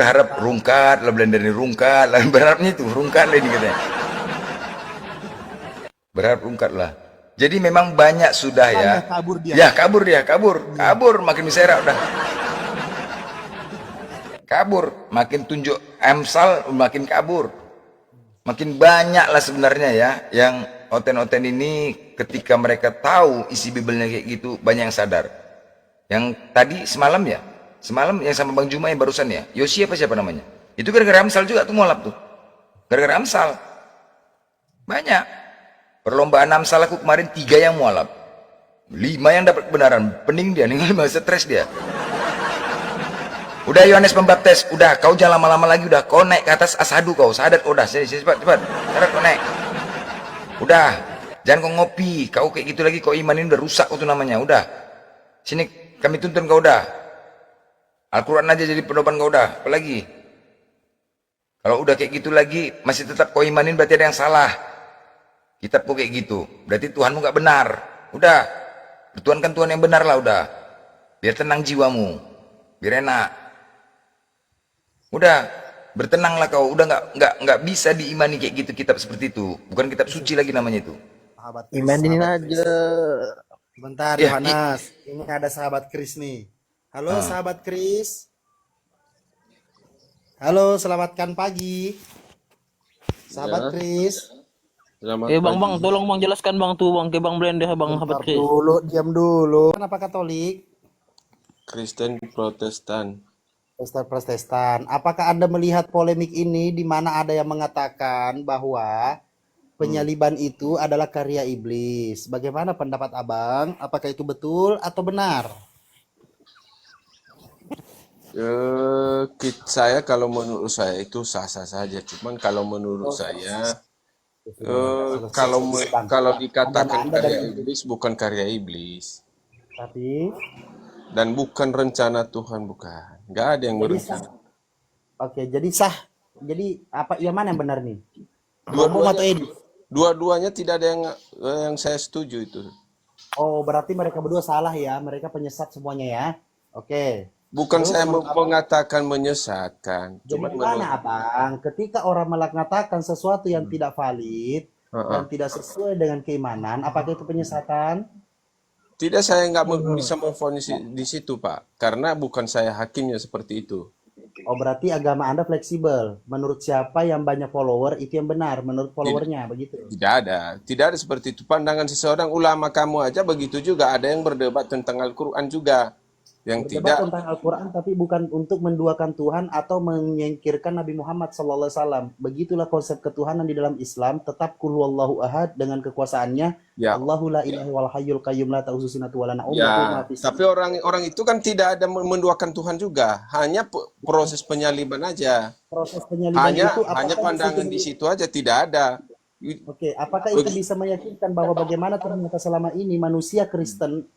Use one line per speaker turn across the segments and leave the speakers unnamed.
berharap rungkat lah, Belanda ini rungkat lah, berharapnya itu rungkat lah ini katanya. Berharap rungkat lah. Jadi memang banyak sudah ya.
Kabur dia.
Ya kabur dia, kabur makin miserak udah. Kabur, makin tunjuk Amsal makin kabur. Makin banyak lah sebenarnya ya yang oten-oten ini ketika mereka tahu isi Bibelnya kayak gitu banyak yang sadar. Yang tadi semalam yang sama Bang Juma yang barusan ya, Yosi siapa namanya? Itu gara-gara Amsal juga tuh mualaf tuh. Gara-gara Amsal. Banyak. Perlombaan Amsal aku kemarin 3 yang mualaf. 5 yang dapat kebenaran. Pening dia, nih stres dia. Udah Yohanes Pembaptis, udah kau jangan lama-lama lagi, udah kau naik ke atas asadu kau, sadat udah, cepat, sadat kau naik. Udah, jangan kau ngopi, kau kayak gitu lagi kau iman ini udah rusak itu namanya, udah. Sini kami tuntun kau udah. Al-Quran aja jadi pedoman kau udah, apalagi. Kalau udah kayak gitu lagi, masih tetap kau imanin berarti ada yang salah. Kitabku kayak gitu, berarti Tuhanmu gak benar. Udah, bertuhankan Tuhan yang benar lah udah. Biar tenang jiwamu, biar enak. Udah, bertenanglah kau. Udah nggak bisa diimani kayak gitu kitab seperti itu. Bukan kitab suci lagi namanya itu.
Sahabat
Imanin aja.
Bentar
Ya,
Yohanes, ini ada sahabat Kris nih. Halo sahabat Kris. Halo, selamatkan pagi. Sahabat Kris.
Bang, tolong bang jelaskan bang tuh bang ke bang Blende bang sahabat Kris.
Dulu, diam dulu. Kenapa Katolik?
Kristen Protestan.
Protestan. Apakah Anda melihat polemik ini di mana ada yang mengatakan bahwa penyaliban itu adalah karya iblis? Bagaimana pendapat Abang? Apakah itu betul atau benar?
Saya kalau menurut saya itu sah-sah saja. Cuman kalau menurut saya kalau dikatakan karya iblis bukan karya iblis.
Tapi
Dan bukan rencana Tuhan, bukan. Nggak ada yang berencana.
oke, jadi sah. Jadi apa yang mana yang benar nih? Dua-duanya atau Edi?
Dua-duanya tidak ada yang saya setuju itu.
Oh, berarti mereka berdua salah ya. Mereka penyesat semuanya ya. Oke.
Bukan
Terus
saya
menurut
mengatakan menyesatkan.
Jadi
Cuman
gimana Abang? Ketika orang mengatakan sesuatu yang tidak valid dan tidak sesuai dengan keimanan, apakah itu penyesatan?
tidak, saya nggak bisa memvonis di situ, Pak. Karena bukan saya hakimnya seperti itu.
Oh, berarti agama Anda fleksibel. Menurut siapa yang banyak follower itu yang benar, menurut followernya begitu.
Tidak ada seperti itu. Pandangan seseorang, ulama kamu aja begitu juga. Ada yang berdebat tentang Al-Quran juga. Yang
Berdebat
tidak,
tentang Al-Quran tapi bukan untuk menduakan Tuhan atau menyingkirkan Nabi Muhammad SAW. Begitulah konsep ketuhanan di dalam Islam, tetap kul huwallahu ahad dengan kekuasaannya.
ya,
Allahu la ilaha wal hayyul qayyum la ta'khudhuhu sinatun wa la naum.
ya. Tapi orang itu kan tidak ada menduakan Tuhan juga. Hanya proses penyaliban aja.
Proses penyaliban itu
Hanya
apakah
pandangan di situ aja, tidak ada.
Oke, apakah itu bisa meyakinkan bahwa bagaimana ternyata selama ini manusia Kristen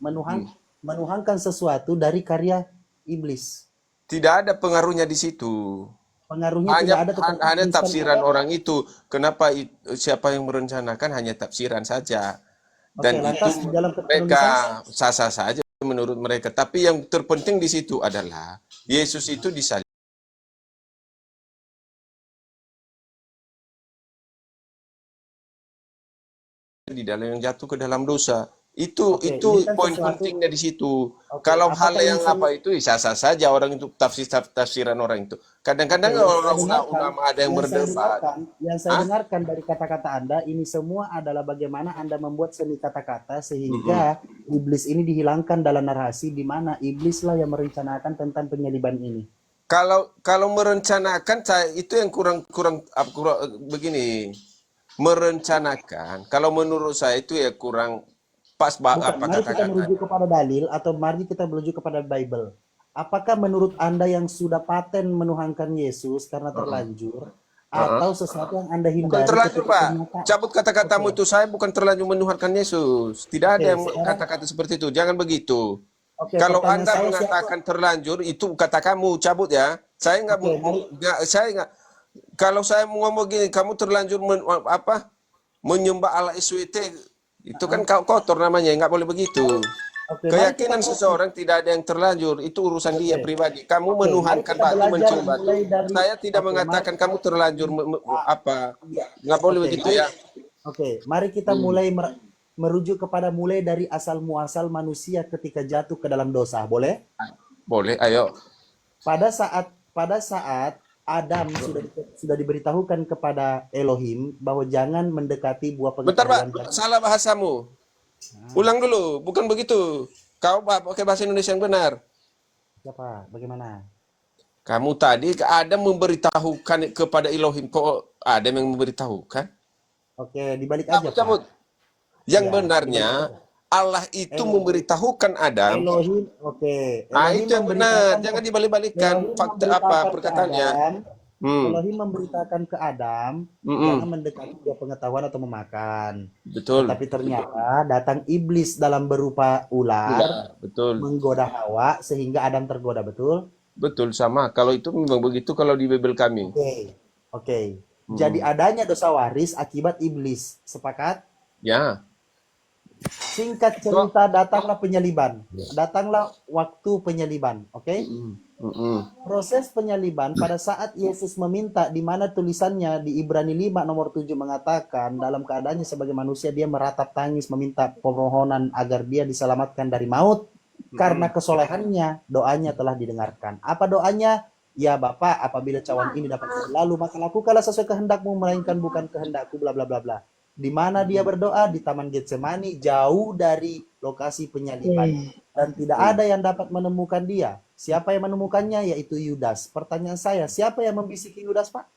menuhankan sesuatu dari karya iblis?
Tidak ada pengaruhnya di situ.
Pengaruhnya
Hanya,
tidak ada tetapi
hanya
instan
tafsiran
ada.
orang itu. Kenapa siapa yang merencanakan hanya tafsiran saja. Dan
Oke, lantas
itu
di dalam
mereka
penulisan
sah-sah saja menurut mereka. Tapi yang terpenting di situ adalah Yesus itu disalib di dalam yang jatuh ke dalam dosa. Itu
Oke,
itu
ini kan
poin
sesuatu.
pentingnya di situ.
Oke,
Kalau hal
apakah ini
yang apa itu sah-sah saja orang itu tafsiran orang itu. Kadang-kadang
Oke, yang saya
orang
dengarkan,
ulama ada yang berdebat.
yang saya dengarkan dari kata-kata Anda ini semua adalah bagaimana Anda membuat seni kata-kata sehingga iblis ini dihilangkan dalam narasi di mana iblislah yang merencanakan tentang penyaliban ini.
Kalau merencanakan itu yang kurang begini. Merencanakan kalau menurut saya itu ya kurang pas
Bukan,
apa
mari kita
kata-kata.
merujuk kepada dalil atau mari kita merujuk kepada Bible. Apakah menurut Anda yang sudah paten menuhankan Yesus karena terlanjur atau sesuatu yang Anda
Bukan
hindari
terlanjur,
ketika
Pak.
ternyata
Cabut kata-katamu itu, saya bukan terlanjur menuhankan Yesus. Tidak ada
Oke,
yang
sekarang
kata-kata seperti itu. Jangan begitu.
oke,
Kalau
pertanyaan
Anda
saya
mengatakan terlanjur, itu kata kamu, cabut ya. Saya nggak,
Oke, mari
saya nggak. Kalau saya mau ngomong gini, kamu terlanjur menyembah Allah SWT, itu kan kotor namanya, nggak boleh begitu.
Oke, mari kita
Keyakinan seseorang tidak ada yang terlanjur, itu urusan dia
Oke.
pribadi. Kamu
Oke, mari
menuhankan
kita
batu,
belajar
mencium batu.
mulai dari
Saya tidak
Oke, mari
mengatakan kamu terlanjur
ah,
apa.
iya.
Nggak boleh
Oke,
begitu
mari
ya.
mari kita
Hmm.
mulai merujuk kepada mulai dari asal muasal manusia ketika jatuh ke dalam dosa. Boleh?
Boleh, ayo.
Pada saat Adam sudah diberitahukan kepada Elohim bahwa jangan mendekati buah
Bentar, Pak.
pengetahuan tadi.
Salah bahasamu. Ulang dulu, bukan begitu. Kau pakai bahasa Indonesia yang benar.
Siapa? Bagaimana?
Kamu tadi ada memberitahukan kepada Elohim. Kok ada yang memberitahukan?
Oke, dibalik aja,
Cabut, cabut.
Pak.
Yang
Ya, dibalik
benarnya,
aja.
Allah itu
Elo-
memberitahukan Adam.
Elohim, oke.
Ah,
Elohim
itu yang benar.
memberitakan
Jangan dibalik-balikkan
Elohim
fakta apa
memberitakan ke
perkataannya.
Adam,
Hmm.
Elohim memberitakan ke Adam, jangan
Mm-mm.
mendekati buah pengetahuan atau memakan.
Betul.
Tetapi ternyata datang iblis dalam berupa ular,
Ya, betul.
menggoda Hawa sehingga Adam tergoda, betul?
Betul sama. Kalau itu memang begitu kalau di Bible kami.
Oke. Oke. Jadi
Mm-mm.
adanya dosa waris akibat iblis. Sepakat?
Ya.
Singkat cerita, datanglah penyaliban. Datanglah waktu penyaliban, oke?
Mm-mm.
Proses penyaliban pada saat Yesus meminta, di mana tulisannya di Ibrani 5 nomor 7 mengatakan dalam keadaannya sebagai manusia dia meratap tangis meminta permohonan agar dia diselamatkan dari maut karena kesolehannya doanya telah didengarkan. Apa doanya? Ya Bapa, apabila cawan ini dapat berlalu maka lakukanlah sesuai kehendakmu melainkan bukan kehendakku bla bla bla bla. Di mana dia berdoa di Taman Getsemani jauh dari lokasi penyaliban dan tidak ada yang dapat menemukan dia. Siapa yang menemukannya? Yaitu Yudas. Pertanyaan saya, siapa yang membisiki Yudas, Pak?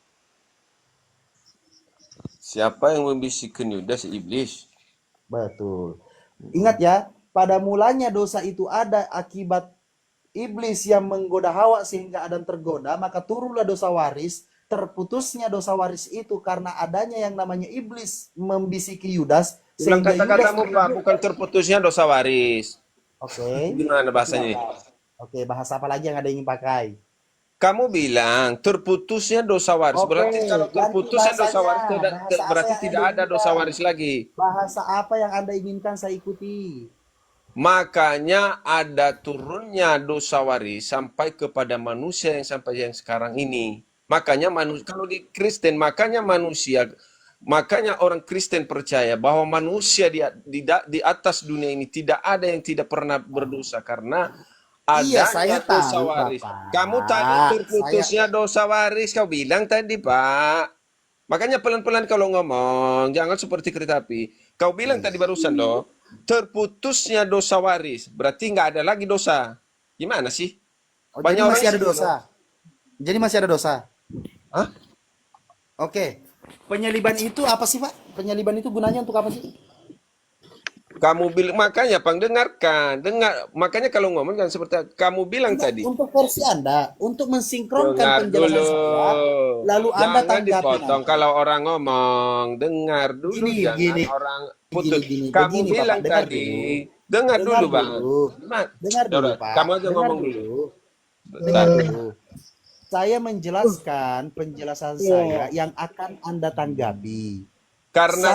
Siapa yang membisikkan Yudas? Iblis.
Betul. Ingat ya, pada mulanya dosa itu ada akibat iblis yang menggoda Hawa sehingga Adam tergoda, maka turunlah dosa waris. Terputusnya dosa waris itu karena adanya yang namanya iblis membisiki Yudas
Ulang
sehingga Yudas
kata-katamu, Pak. Bukan terputusnya dosa waris.
Oke.
Gimana bahasanya?
Oke, bahasa apa lagi yang ada ingin pakai?
Kamu bilang terputusnya dosa waris.
Oke,
Berarti kalau
ganti
terputusnya dosa
bahasanya.
waris
Bahasa apa
berarti
yang
tidak
Anda
ada dosa
inginkan?
waris lagi.
Bahasa apa yang Anda inginkan saya ikuti.
Makanya ada turunnya dosa waris sampai kepada manusia yang sampai yang sekarang ini. Makanya kalau di Kristen, makanya orang Kristen percaya bahwa manusia di atas dunia ini tidak ada yang tidak pernah berdosa karena
Iya, saya
adanya dosa
tahu,
waris.
Bapak.
Kamu tadi
Saya
terputusnya dosa waris, kau bilang tadi, Pak. Makanya pelan-pelan kalau ngomong, jangan seperti kereta api. Kau bilang tadi barusan loh, terputusnya dosa waris, berarti nggak ada lagi dosa. Gimana sih?
Oh, jadi
Banyak orang
masih ada
sih
dosa. Jadi masih ada dosa.
Hah?
Oke. Penyaliban itu apa sih, Pak? Penyaliban itu gunanya untuk apa sih?
Kamu bilang makanya Pang dengarkan, makanya kalau ngomong jangan seperti kamu bilang
Enggak,
tadi.
untuk versi Anda, untuk mensinkronkan
Dengar
penjelasan
dulu.
saya, lalu Anda
Jangan
tanggapi
dipotong
nanti.
kalau orang ngomong. Dengar dulu,
Gini,
jangan
gini,
orang putus.
gini,
Kamu
begini, Bapak.
bilang
Dengar
tadi,
dulu.
dengar
Dengar
dulu, Bang.
dulu.
Gimana?
Dengar
Ya
dulu,
udah,
Pak.
kamu aja
Dengar
ngomong dulu.
dulu.
Bentar.
Dengar dulu. Saya menjelaskan penjelasan saya yang akan Anda tanggapi.
Karena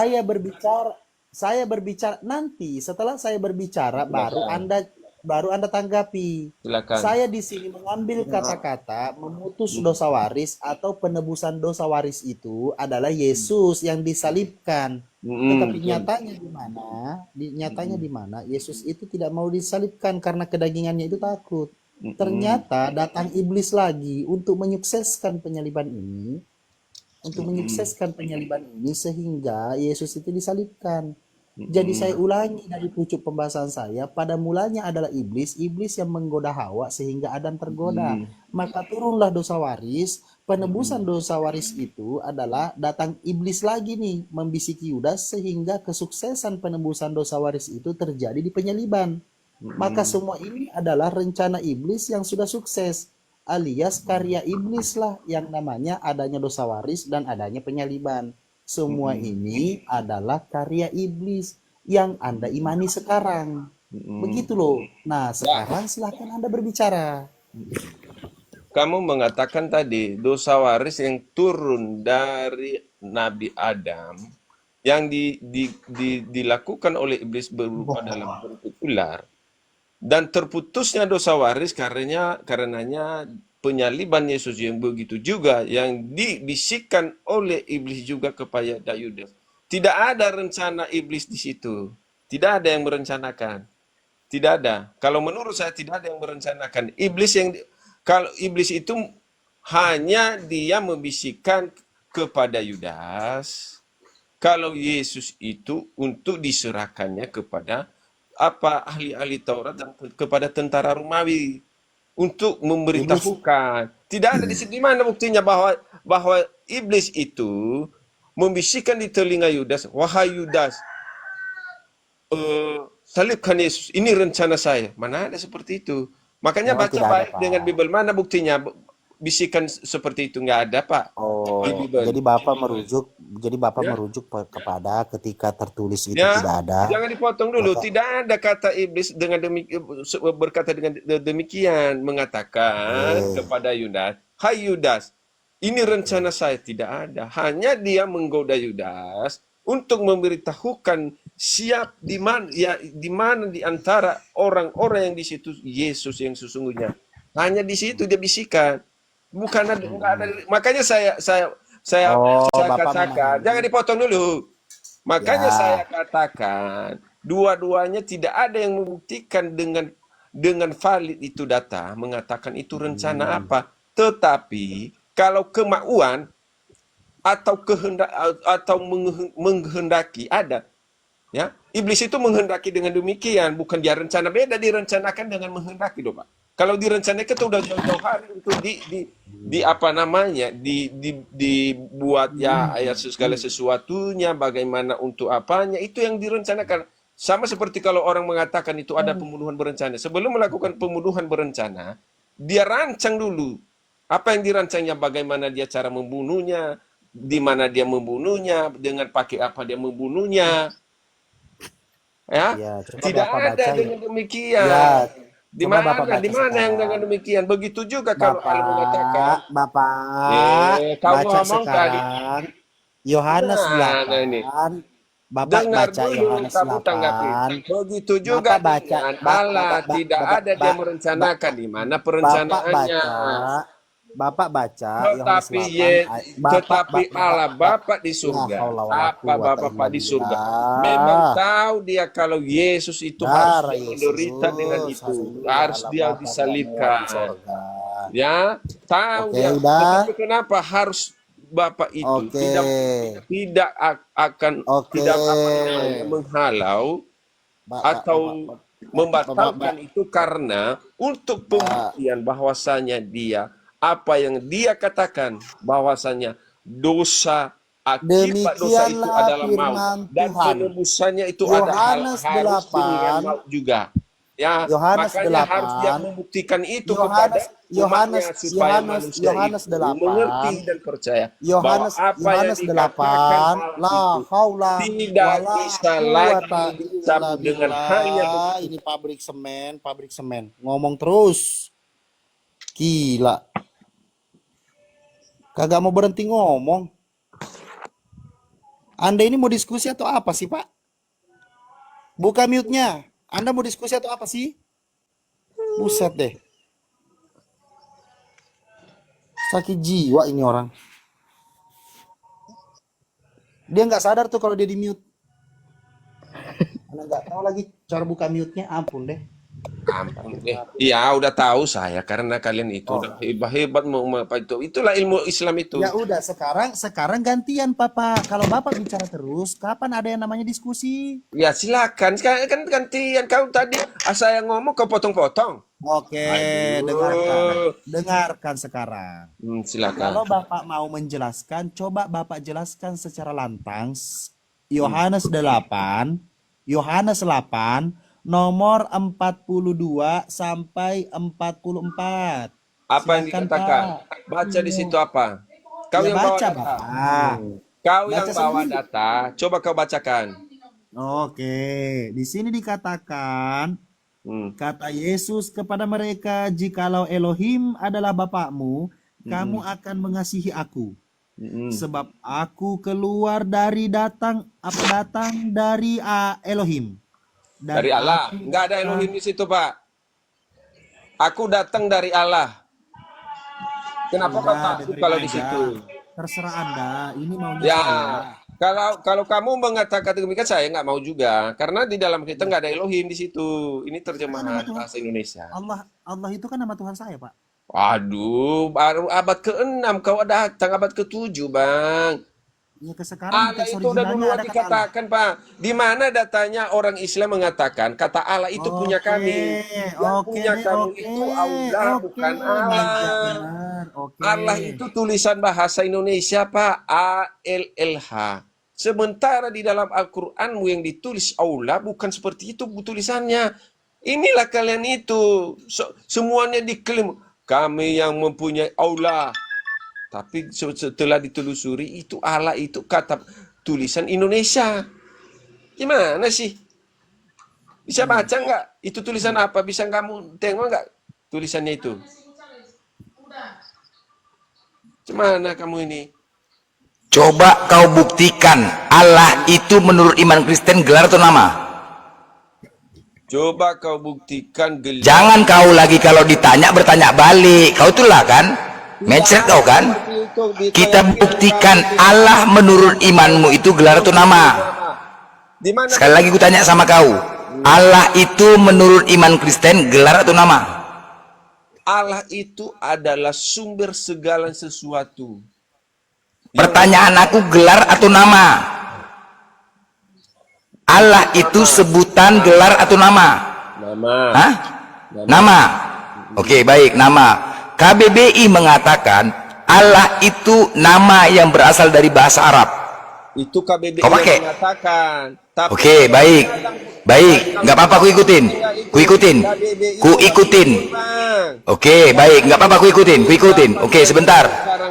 Saya berbicara nanti setelah saya berbicara baru Anda tanggapi.
silakan.
Saya di sini mengambil kata-kata memutus dosa waris atau penebusan dosa waris itu adalah Yesus yang disalibkan. Tetapi
Betul.
nyatanya di mana? Nyatanya di mana? Yesus itu tidak mau disalibkan karena kedagingannya itu takut. Ternyata datang iblis lagi untuk menyukseskan penyaliban ini, sehingga Yesus itu disalibkan. Jadi saya ulangi dari pucuk pembahasan saya, pada mulanya adalah iblis yang menggoda Hawa sehingga Adam tergoda. Maka turunlah dosa waris, penebusan dosa waris itu adalah datang iblis lagi nih membisiki Yudas sehingga kesuksesan penebusan dosa waris itu terjadi di penyaliban. Maka semua ini adalah rencana iblis yang sudah sukses, alias karya iblis lah yang namanya adanya dosa waris dan adanya penyaliban. Semua ini adalah karya iblis yang Anda imani sekarang. Begitu loh. Nah, sekarang silahkan Anda berbicara.
Kamu mengatakan tadi dosa waris yang turun dari Nabi Adam yang dilakukan oleh iblis berupa dalam bentuk ular. dan terputusnya dosa waris karenanya penyaliban Yesus yang begitu juga yang dibisikkan oleh iblis juga kepada Yudas. Tidak ada rencana iblis di situ. Tidak ada yang merencanakan. Tidak ada. Kalau menurut saya tidak ada yang merencanakan. Kalau iblis itu hanya dia membisikkan kepada Yudas kalau Yesus itu untuk diserahkannya kepada ahli-ahli Taurat dan kepada tentara Romawi untuk memberitahukan. Tidak ada di sini mana buktinya bahwa iblis itu membisikkan di telinga Yudas, wahai Yudas, salibkan Yesus. Ini rencana saya. Mana ada seperti itu? Makanya baca
tidak ada,
baik
Pak.
dengan Bible. Mana buktinya? Bisikan seperti itu nggak ada, Pak.
Oh,
Di Bible.
jadi Bapak merujuk kepada ketika tertulis itu
Ya,
tidak ada.
jangan dipotong dulu. Tidak ada kata iblis berkata dengan demikian mengatakan kepada Yudas, hai Yudas, ini rencana saya. Tidak ada. Hanya dia menggoda Yudas untuk memberitahukan siap di mana di antara orang-orang yang di situ Yesus yang sesungguhnya. Hanya di situ dia bisikan. Bukan ada, enggak ada. Makanya saya
Bapak
katakan, jangan dipotong dulu. Makanya
Ya.
saya katakan, dua-duanya tidak ada yang membuktikan dengan valid itu data, mengatakan itu rencana apa. Tetapi kalau kemauan atau kehendak atau menghendaki ada, ya. Iblis itu menghendaki dengan demikian, bukan dia rencana, beda direncanakan dengan menghendaki, Pak. Kalau direncanakan itu udah jauh-jauh hari untuk dibuat ya ayat segala sesuatunya, bagaimana untuk apanya, itu yang direncanakan. Sama seperti kalau orang mengatakan itu ada pembunuhan berencana. Sebelum melakukan pembunuhan berencana, dia rancang dulu. Apa yang dirancangnya, bagaimana dia cara membunuhnya, di mana dia membunuhnya, dengan pakai apa dia membunuhnya. Ya,
Ya, coba
tidak
Bapak
ada
baca
dengan demikian.
Ya,
Di
coba
mana?
Bapak baca
Di mana yang
sekarang.
dengan demikian? Begitu juga kalau Allah mengatakan,
Bapak
kau
baca
ngomong tadi.
sekarang Yohanes
Mana ini?
8. Bapak
Dengar
baca
dulu,
Yohanes
kamu tanggapi.
8.
Begitu juga
Bapak baca,
dengan Allah, tidak ada dia merencanakan di mana perencanaannya.
Bapak baca Yohanes
Tetapi
8.
tetapi Allah Bapa di surga, apa Bapa di surga, memang tahu dia kalau Yesus itu harus menderita dengan itu, harus dia disalibkan. Ya, tahu dia. Tetapi kenapa harus Bapak itu tidak akan menghalau atau membatalkan itu, karena untuk pembuktian bahwasanya dia apa yang dia katakan bahwasanya dosa akibat dosa itu adalah maut dan penebusannya itu
Yohanes
harus dengan
8.
maut juga. Ya,
Yohanes
makanya
8.
harus dia membuktikan itu kepada umatnya supaya manusia
Yohanes
itu
8.
mengerti dan percaya bahwa
Yohanes
apa yang dikatakan hal itu tidak bisa lagi dicabut dengan hanya
ini pabrik semen ngomong terus gila, kagak mau berhenti ngomong. Anda ini mau diskusi atau apa sih, Pak? Buka mute-nya. Anda mau diskusi atau apa sih? Buset deh. Sakit jiwa ini orang. Dia nggak sadar tuh kalau dia di mute. Anda nggak tahu lagi cara buka mute-nya, ampun deh.
Ampun deh. Iya, udah tahu saya karena kalian itu udah hebat mau apa itu. Itulah ilmu Islam itu.
Ya udah, sekarang gantian Papa. Kalau Bapak bicara terus, kapan ada yang namanya diskusi?
Ya silakan. Sekarang kan gantian, kau tadi saya ngomong kau potong-potong.
Oke, dengarkan sekarang.
Silakan.
Kalau Bapak mau menjelaskan, coba Bapak jelaskan secara lantang Yohanes 8 nomor 42 sampai 44.
Apa yang
Silakan,
dikatakan?
Pak.
Baca di situ apa? Kau
Ya,
yang bawa
baca,
data.
Bapak.
Kau
Baca
yang bawa
sendiri.
data, coba kau bacakan.
Oke, di sini dikatakan, kata Yesus kepada mereka, jikalau Elohim adalah Bapakmu, kamu akan mengasihi aku. Sebab aku keluar datang dari Elohim. Dan
Dari Allah.
aku-
Enggak ada Elohim di situ, Pak. Aku datang dari Allah. Kenapa kau
Udah,
takut
dengerin
kalau di
aja.
situ?
Terserah Anda, ini maunya
Ya,
saya.
kalau kamu mengatakan demikian saya nggak mau juga, karena di dalam kita nggak ada Elohim di situ. Ini
Itu kan nama
terjemahan
Tuhan.
bahasa Indonesia.
Allah itu kan nama Tuhan saya, Pak.
Waduh, baru abad ke-6 kau datang abad ke-7, Bang.
Ya ke sekarang di
Allah
teks
itu udah
originalnya
duluan
ada kata Allah.
dikatakan, Pak. Di mana datanya orang Islam mengatakan kata Allah itu punya kami. Yang
Oke
punya
deh,
kamu
oke,
itu Allah, bukan
manja
Allah.
benar. Oke.
Allah itu tulisan bahasa Indonesia, Pak. ALLH. Sementara di dalam Al-Quranmu yang ditulis Allah bukan seperti itu tulisannya. Inilah kalian itu. Semuanya diklaim. Kami yang mempunyai Allah. Tapi setelah ditelusuri itu Allah itu kata tulisan Indonesia. Gimana sih? Bisa baca nggak? Itu tulisan apa? Bisa kamu tengok nggak tulisannya itu? Gimana kamu ini?
Coba kau buktikan Allah itu menurut iman Kristen gelar atau nama?
Coba kau buktikan gelar.
Jangan kau lagi kalau ditanya bertanya balik. Kau itulah kan? Mencret kau kan? Kita buktikan Allah menurut imanmu itu gelar atau nama.
Di mana?
Sekali lagi ku tanya sama kau. Allah itu menurut iman Kristen gelar atau nama?
Allah itu adalah sumber segala sesuatu.
Pertanyaan aku gelar atau nama? Allah itu sebutan gelar atau nama?
Nama.
Hah? Nama. Oke, baik, nama. KBBI mengatakan Allah itu nama yang berasal dari bahasa Arab.
Itu KBBI
Kau pakai?
yang mengatakan. Tapi
Oke, baik. Baik, nggak apa-apa ku ikutin. Ku ikutin. Ku ikutin. Oke, baik, nggak apa-apa ku ikutin. Ku ikutin. Oke, sebentar.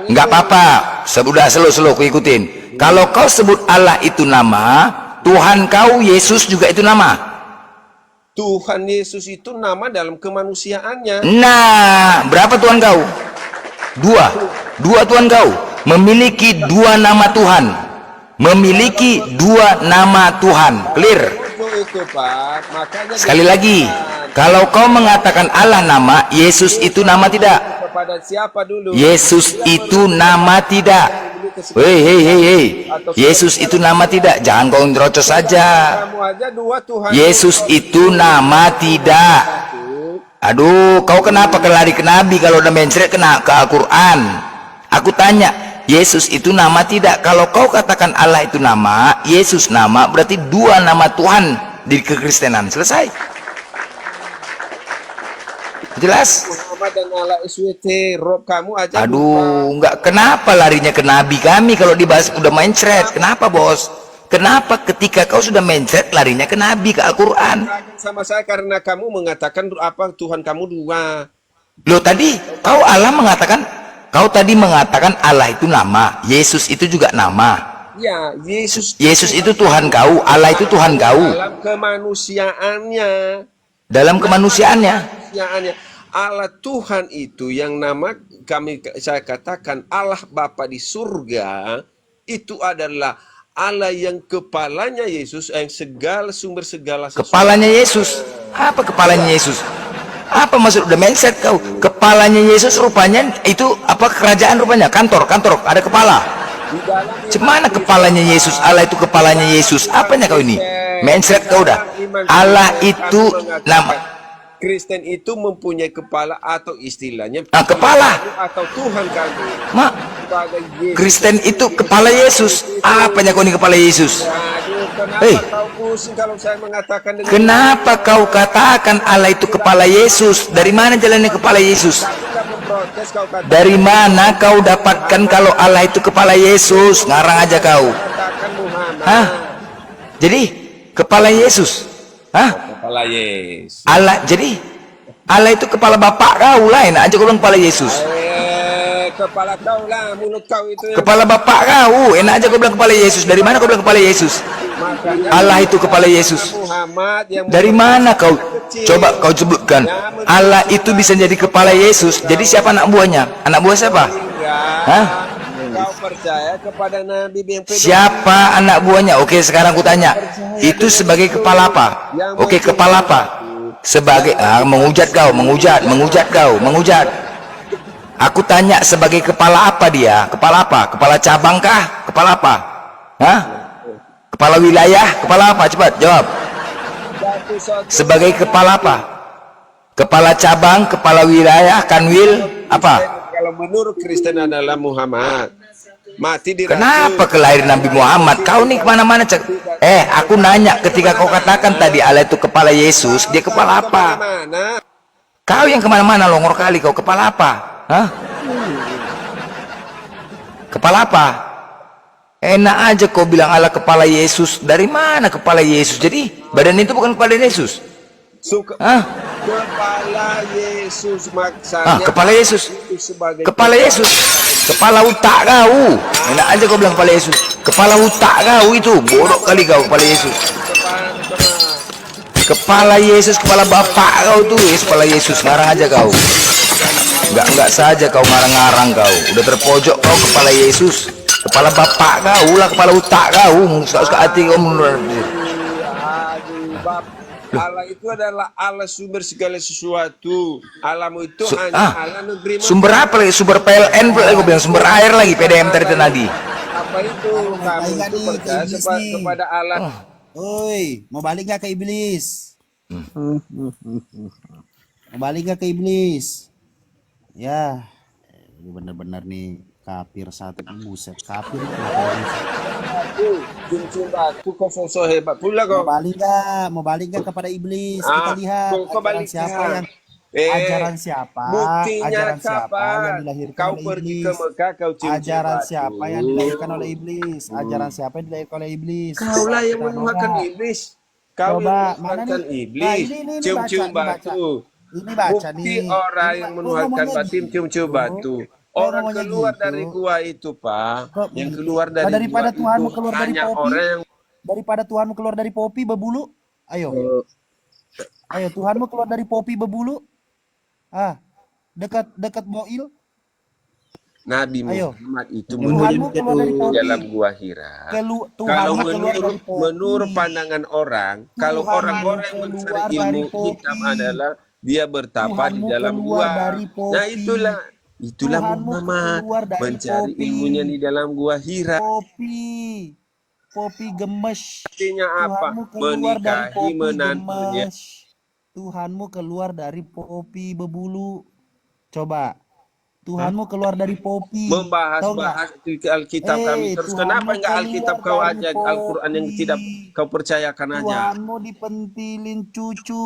Nggak apa-apa. Sudah slow ku ikutin. Kalau kau sebut Allah itu nama, Tuhan kau Yesus juga itu nama.
Tuhan Yesus itu nama dalam kemanusiaannya.
Nah, berapa Tuhan kau? Dua Tuhan kau. Memiliki dua nama Tuhan. Memiliki dua nama Tuhan. Clear?
Itu, Pak. Makanya
Sekali lagi, kalau kau mengatakan Allah nama, Yesus itu nama tidak?
kepada siapa dulu?
Yesus itu nama tidak? Hei. Yesus itu nama tidak? Jangan kau nerocos saja.
Kamu aja dua Tuhan.
Yesus itu nama tidak. Aduh, kau kenapa lari ke Nabi kalau udah mencret kena ke Al-Quran? Aku tanya, Yesus itu nama tidak? Kalau kau katakan Allah itu nama, Yesus nama, berarti dua nama Tuhan di kekristenan. Selesai. Jelas?
Muhammad dan Allah SWT, Rob kamu aja.
Aduh, enggak, kenapa larinya ke Nabi kami kalau dibahas udah mencret? Kenapa, Bos? Kenapa ketika kau sudah mencret larinya ke Nabi, ke Al-Quran?
Sama saya karena kamu mengatakan apa Tuhan kamu dua.
Loh tadi kau tadi mengatakan Allah itu nama, Yesus itu juga nama.
Ya, Yesus
Yesus itu Tuhan kau, Allah itu Tuhan kau.
dalam kemanusiaannya.
Dalam kemanusiaannya.
Allah Tuhan itu yang nama saya katakan Allah Bapa di surga itu adalah Allah yang kepalanya Yesus yang segala sumber segala sesuatu.
Kepalanya Yesus. Apa kepalanya Yesus? Apa maksud udah mindset kau? Kepalanya Yesus rupanya itu apa kerajaan rupanya? Kantor ada kepala. Cemana kepalanya Yesus? Allah itu kepalanya Yesus. Apanya kau ini? Mindset kau udah. Allah itu nama.
Kristen itu mempunyai kepala atau istilahnya
Kepala
atau Tuhan kami.
Mak,
Sebagai Yesus.
Kristen itu kepala Yesus. Apanya kau ini kepala Yesus?
Aduh, kenapa
Hei.
kau pusing kalau saya mengatakan dengan
Kenapa kau katakan Allah itu kepala Yesus? Dari mana jalannya kepala Yesus?
tidak memprotes kau katakan
Dari mana kau dapatkan kalau Allah itu kepala Yesus? Ngarang aja kau.
Muhammad.
Hah? Jadi kepala Yesus? Hah?
Kepala Yesus.
Allah, jadi Allah itu kepala bapak kau lah, enak aja kau bilang kepala Yesus.
Kepala kau lah, mulut kau itu yang
Kepala bapak kau, enak aja kau bilang kepala Yesus. Dari mana kau bilang kepala Yesus?
makanya
Allah itu kepala Yesus.
Muhammad yang
Dari mana kau? Coba kau sebutkan. Allah itu bisa jadi kepala Yesus. Jadi siapa anak buahnya? Anak buah siapa? Hah?
Kau percaya kepada Nabi yang
Siapa anak buahnya? Oke, sekarang aku tanya. Itu sebagai kepala apa? Oke, kepala apa? Sebagai menghujat kau. Aku tanya sebagai kepala apa dia? Kepala apa? Kepala cabang kah? Kepala apa? Hah? Kepala wilayah? Kepala apa? Cepat jawab. Sebagai kepala apa? Kepala cabang, kepala wilayah, kanwil, apa?
Kalau menurut Kristen adalah Muhammad. Mati diracun.
Kenapa kelahiran Nabi Muhammad? Kau nih kemana-mana aku nanya ketika kau katakan tadi Allah itu kepala Yesus, dia kepala apa?
Mana?
Kau yang kemana-mana longor kali, kau kepala apa? Hah? Kepala apa? Enak aja kau bilang Allah kepala Yesus. Dari mana kepala Yesus? Jadi badan itu bukan kepala Yesus. Hah?
Kepala Yesus maksudnya.
Kepala Yesus.
Itu sebagai
Kepala Yesus. Kepala otak kau. Enak aja kau bilang kepala Yesus. Kepala otak kau itu. Bodoh kali kau kepala Yesus. Kepala Yesus, kepala bapak kau tuh. Kepala Yesus. Ngarang aja kau. Enggak saja kau ngarang-ngarang kau. Udah terpojok kau kepala Yesus. Kepala bapak kau lah, kepala otak kau. Suka-suka hati kau menurut.
Allah itu adalah Allah sumber segala sesuatu. Allahmu itu hanya Allah negeri.
Sumber apa lagi? Sumber PLN pula aku bilang, sumber air lagi PDM tadi.
Apa itu? Kamu itu percaya kepada Allah.
Oi, mau balik gak ke iblis? Mau balik gak ke iblis? Ya, ini bener-bener nih kafir satu, buset kafir.
Cium batu kau sosok hebat pula kau.
Mau balik gak kepada iblis? Kita lihat ajaran siapa
Buktinya
yang dilahirkan
kau
oleh
pergi
iblis?
ke Mekah kau cium
Ajaran
batu.
siapa yang dilahirkan oleh iblis? Ajaran siapa yang dilahirkan oleh iblis?
Kaulah yang menuhankan iblis. Kau
Coba,
yang
mana
menuhankan
nih?
iblis.
Nah, ini
Cium-cium
baca,
batu.
Ini baca
Bukti
nih.
orang
Ini
yang
kok
menuhankan
ngomongnya
batin
gitu?
cium-cium batu.
Kok
Orang
ngomongnya
keluar
gitu?
dari gua itu, Pak.
Kok
Yang
gitu?
keluar dari
Daripada
gua
Tuhanmu
itu
keluar dari
hanya
popi,
orang yang
daripada Tuhanmu keluar dari popi berbulu, ayo, Tuhanmu keluar dari popi berbulu, dekat Boil,
Nabi
ayo.
Muhammad itu
Tuhanmu keluar dari popi,
dalam gua Hira. Kalau
Tuhanmu keluar dari popi,
menurut pandangan orang, kalau
Tuhanmu
orang-orang yang mencari
keluar dari
ilmu
popi.
hitam adalah dia bertapa di
Tuhanmu
dalam
keluar
gua.
dari popi.
Nah itulah
Tuhanmu
Muhammad
keluar dari
mencari
popi.
ilmunya di dalam gua Hira.
Popi gemes.
Artinya apa?
Tuhanmu keluar dari
Menikahi
popi
menantunya.
gemes. Tuhanmu keluar dari popi berbulu. Coba. Tuhanmu keluar dari popi. Tahu nggak?
Membahas-bahas di Alkitab kami terus.
Tuhanmu
Kenapa enggak
keluar
Alkitab kau
dari
aja, Al-Quran yang
popi.
tidak kau percayakan aja?
Tuhanmu dipentilin cucu.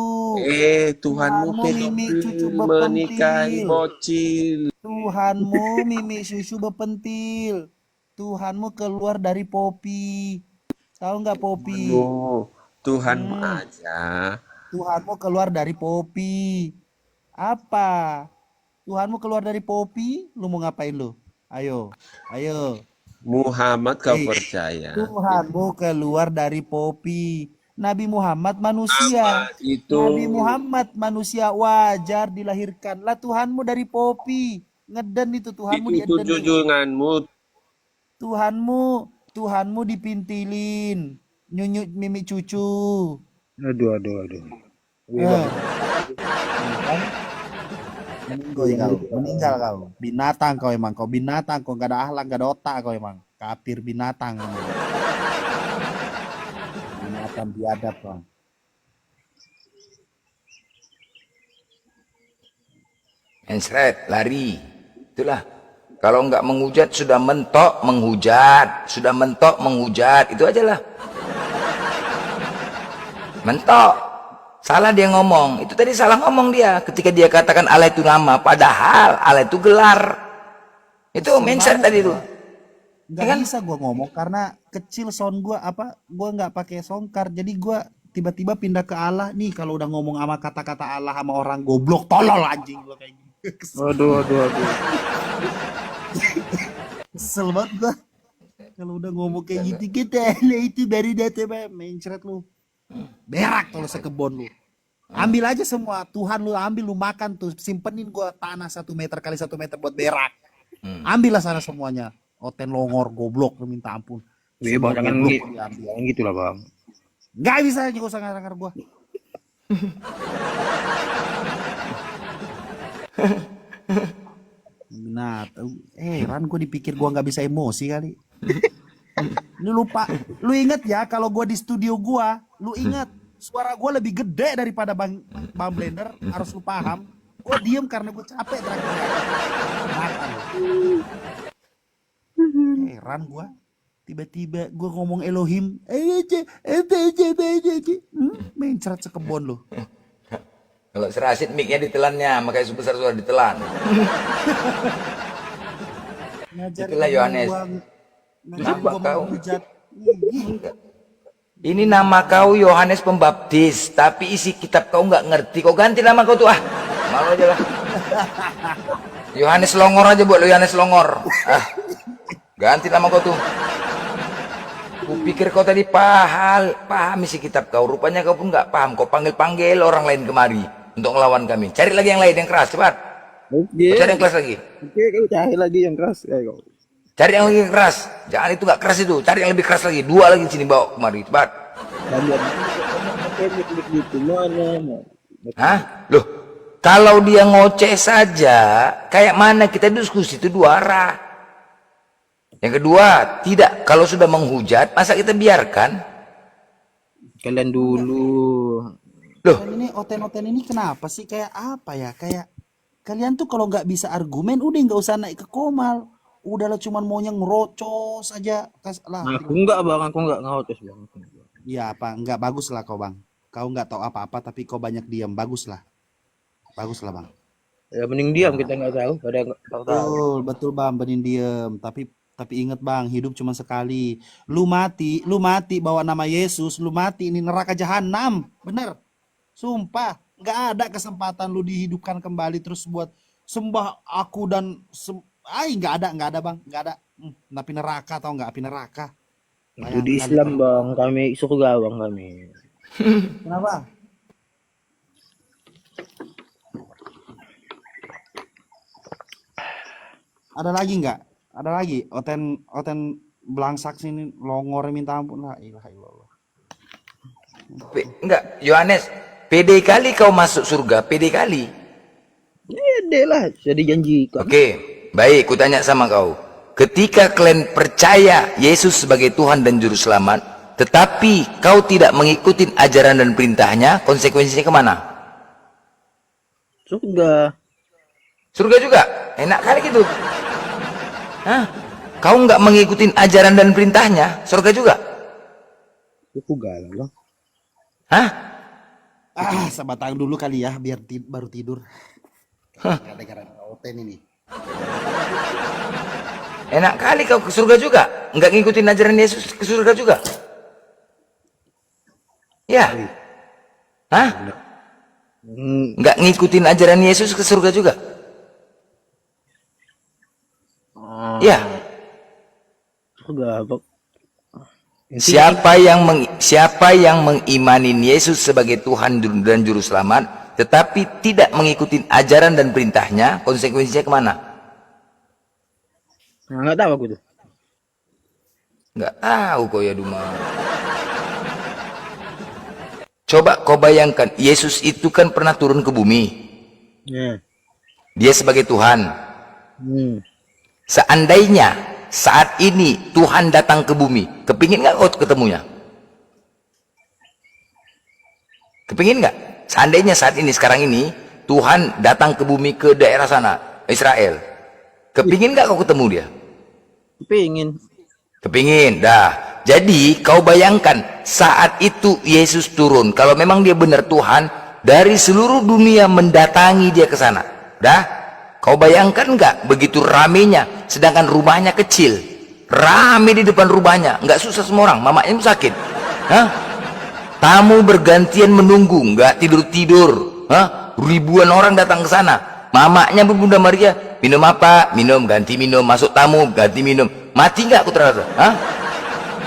Tuhanmu
mimi cucu
pedofil menikahi
bepentil.
bocil.
Tuhanmu mimi susu bepentil. Tuhanmu keluar dari popi. Tahu nggak popi?
Tuhanmu aja.
Tuhanmu keluar dari popi. Apa? Tuhanmu keluar dari popi, lu mau ngapain lu? Ayo.
Muhammad kau percaya?
Tuhanmu keluar dari popi. Nabi Muhammad manusia. Nabi Muhammad manusia wajar dilahirkan. Lah Tuhanmu dari popi. Ngeden itu Tuhanmu
itu junjunganmu.
Tuhanmu dipintilin. Nyunyut mimi cucu.
Aduh.
Meninggal kau. Binatang kau emang. Kau binatang. Kau gak ada akhlak, gak ada otak kau emang. Kafir binatang. Binatang biadab kau.
Ensret, lari. Itulah. Kalau nggak menghujat sudah mentok menghujat, itu aja lah. Mentok. Salah dia ngomong. Itu tadi salah ngomong dia ketika dia katakan Allah itu nama, padahal Allah itu gelar. Itu mindset tadi tuh.
Gak bisa gua ngomong karena kecil sound gua gua nggak pakai songkar, jadi gua tiba-tiba pindah ke Allah nih. Kalau udah ngomong sama kata-kata Allah sama orang goblok tolol anjing gua kayak gini.
Aduh.
Kesel banget gua kalau udah ngomong kayak gitu. Kita itu dari data mencret lu berak kalau sekebon lu, ambil aja semua. Tuhan lu ambil, lu makan tuh, simpenin gua tanah 1 meter kali 1 meter buat berak. Ambillah sana semuanya. Oten longor goblok lu minta ampun.
Bang, jangan gitu lah bang.
Nggak bisa, nggak usah ngarang gua. Nah, Ran gue dipikir gue nggak bisa emosi kali. Lu lupa, lu inget ya kalau gue di studio gue, lu inget suara gue lebih gede daripada Bang Blender, harus lu paham. Gue diem karena gue capek Ran gue, tiba-tiba gue ngomong Elohim, mencret sekebon lu.
Kalau serasit mic-nya ditelannya, makanya sebesar suara ditelan. Itulah Yohanes. Kenapa kau? Ini nama kau Yohanes Pembaptis, tapi isi kitab kau nggak ngerti. Kau ganti nama kau tuh, malu aja lah. Yohanes Longor aja buat lo, Yohanes Longor. Ganti nama kau tuh. Kupikir kau tadi paham isi kitab kau. Rupanya kau pun nggak paham. Kau panggil orang lain kemari untuk melawan kami. Cari lagi yang lain yang keras, cepat.
Oke.
Kau cari yang keras lagi.
Oke, kau cari lagi yang keras. Ayo.
Cari yang lebih keras. Jangan itu nggak keras itu. Cari yang lebih keras lagi. 2 lagi di sini bawa kemari, cepat.
Gitu mana?
Hah? Loh, kalau dia ngoceh saja, kayak mana kita diskusi itu 2 arah. Yang kedua, tidak. Kalau sudah menghujat, masa kita biarkan?
Kalian dulu.
Loh,
Ini oten-oten ini kenapa sih, kayak apa ya? Kayak kalian tuh kalau nggak bisa argumen, udah nggak usah naik ke Komal. Udahlah cuman maunya ngerocos aja.
Aku enggak bang, aku enggak ngotos bang.
Ya apa, nggak bagus lah kau bang. Kau nggak tahu apa-apa tapi kau banyak diam, bagus lah. Bagus lah bang.
Ya mending diam, kita nggak tahu. Pada nggak tahu.
Betul bang, bening diem. Tapi ingat bang, hidup cuma sekali. Lu mati bawa nama Yesus, lu mati ini neraka jahanam, bener. Sumpah, nggak ada kesempatan lu dihidupkan kembali terus buat sembah aku dan nggak ada bang, nggak ada. Api neraka, tau nggak, api neraka.
Itu di Islam bang, kami surga bang kami.
Kenapa? Ada lagi nggak? Ada lagi? Oten belangsak sini longor minta ampun lah. Ilaha illallah.
enggak, Yohanes. Pede kali kau masuk surga, pede kali.
Pede lah, sudah dijanjikan.
Oke, baik, kutanya sama kau. Ketika kalian percaya Yesus sebagai Tuhan dan Juru Selamat, tetapi kau tidak mengikuti ajaran dan perintahnya, konsekuensinya kemana?
Surga.
Surga juga? Enak kali gitu. Hah? Kau nggak mengikuti ajaran dan perintahnya, surga juga?
Surga lah bang.
Hah?
Sebatang dulu kali ya, biar baru tidur. Gara-gara oten ini.
Enak kali kau ke surga juga? Nggak ngikutin ajaran Yesus ke surga juga? Ya? Hah? Nggak ngikutin ajaran Yesus ke surga juga? Ya?
Surga bang.
Siapa yang mengimanin Yesus sebagai Tuhan dan Juru Selamat, tetapi tidak mengikuti ajaran dan perintahnya, konsekuensinya kemana?
Nah, nggak tahu aku tuh.
Nggak tahu kau ya Duma. Coba kau bayangkan, Yesus itu kan pernah turun ke bumi.
Ya.
Dia sebagai Tuhan. Seandainya saat ini Tuhan datang ke bumi, kepingin nggak kau ketemunya? Kepingin nggak? Seandainya saat ini, sekarang ini, Tuhan datang ke bumi, ke daerah sana, Israel. Kepingin nggak kau ketemu dia?
Kepingin.
Kepingin, dah. Jadi kau bayangkan saat itu Yesus turun. Kalau memang dia benar Tuhan, dari seluruh dunia mendatangi dia ke sana. Dah. Kau bayangkan nggak begitu ramenya, sedangkan rumahnya kecil, rame di depan rumahnya, nggak susah semua orang, mamanya sakit. Hah? Tamu bergantian menunggu, nggak tidur-tidur. Hah? Ribuan orang datang ke sana. Mamanya Bunda Maria, minum apa? Minum, ganti minum. Masuk tamu, ganti minum. Mati nggak aku terasa? Hah?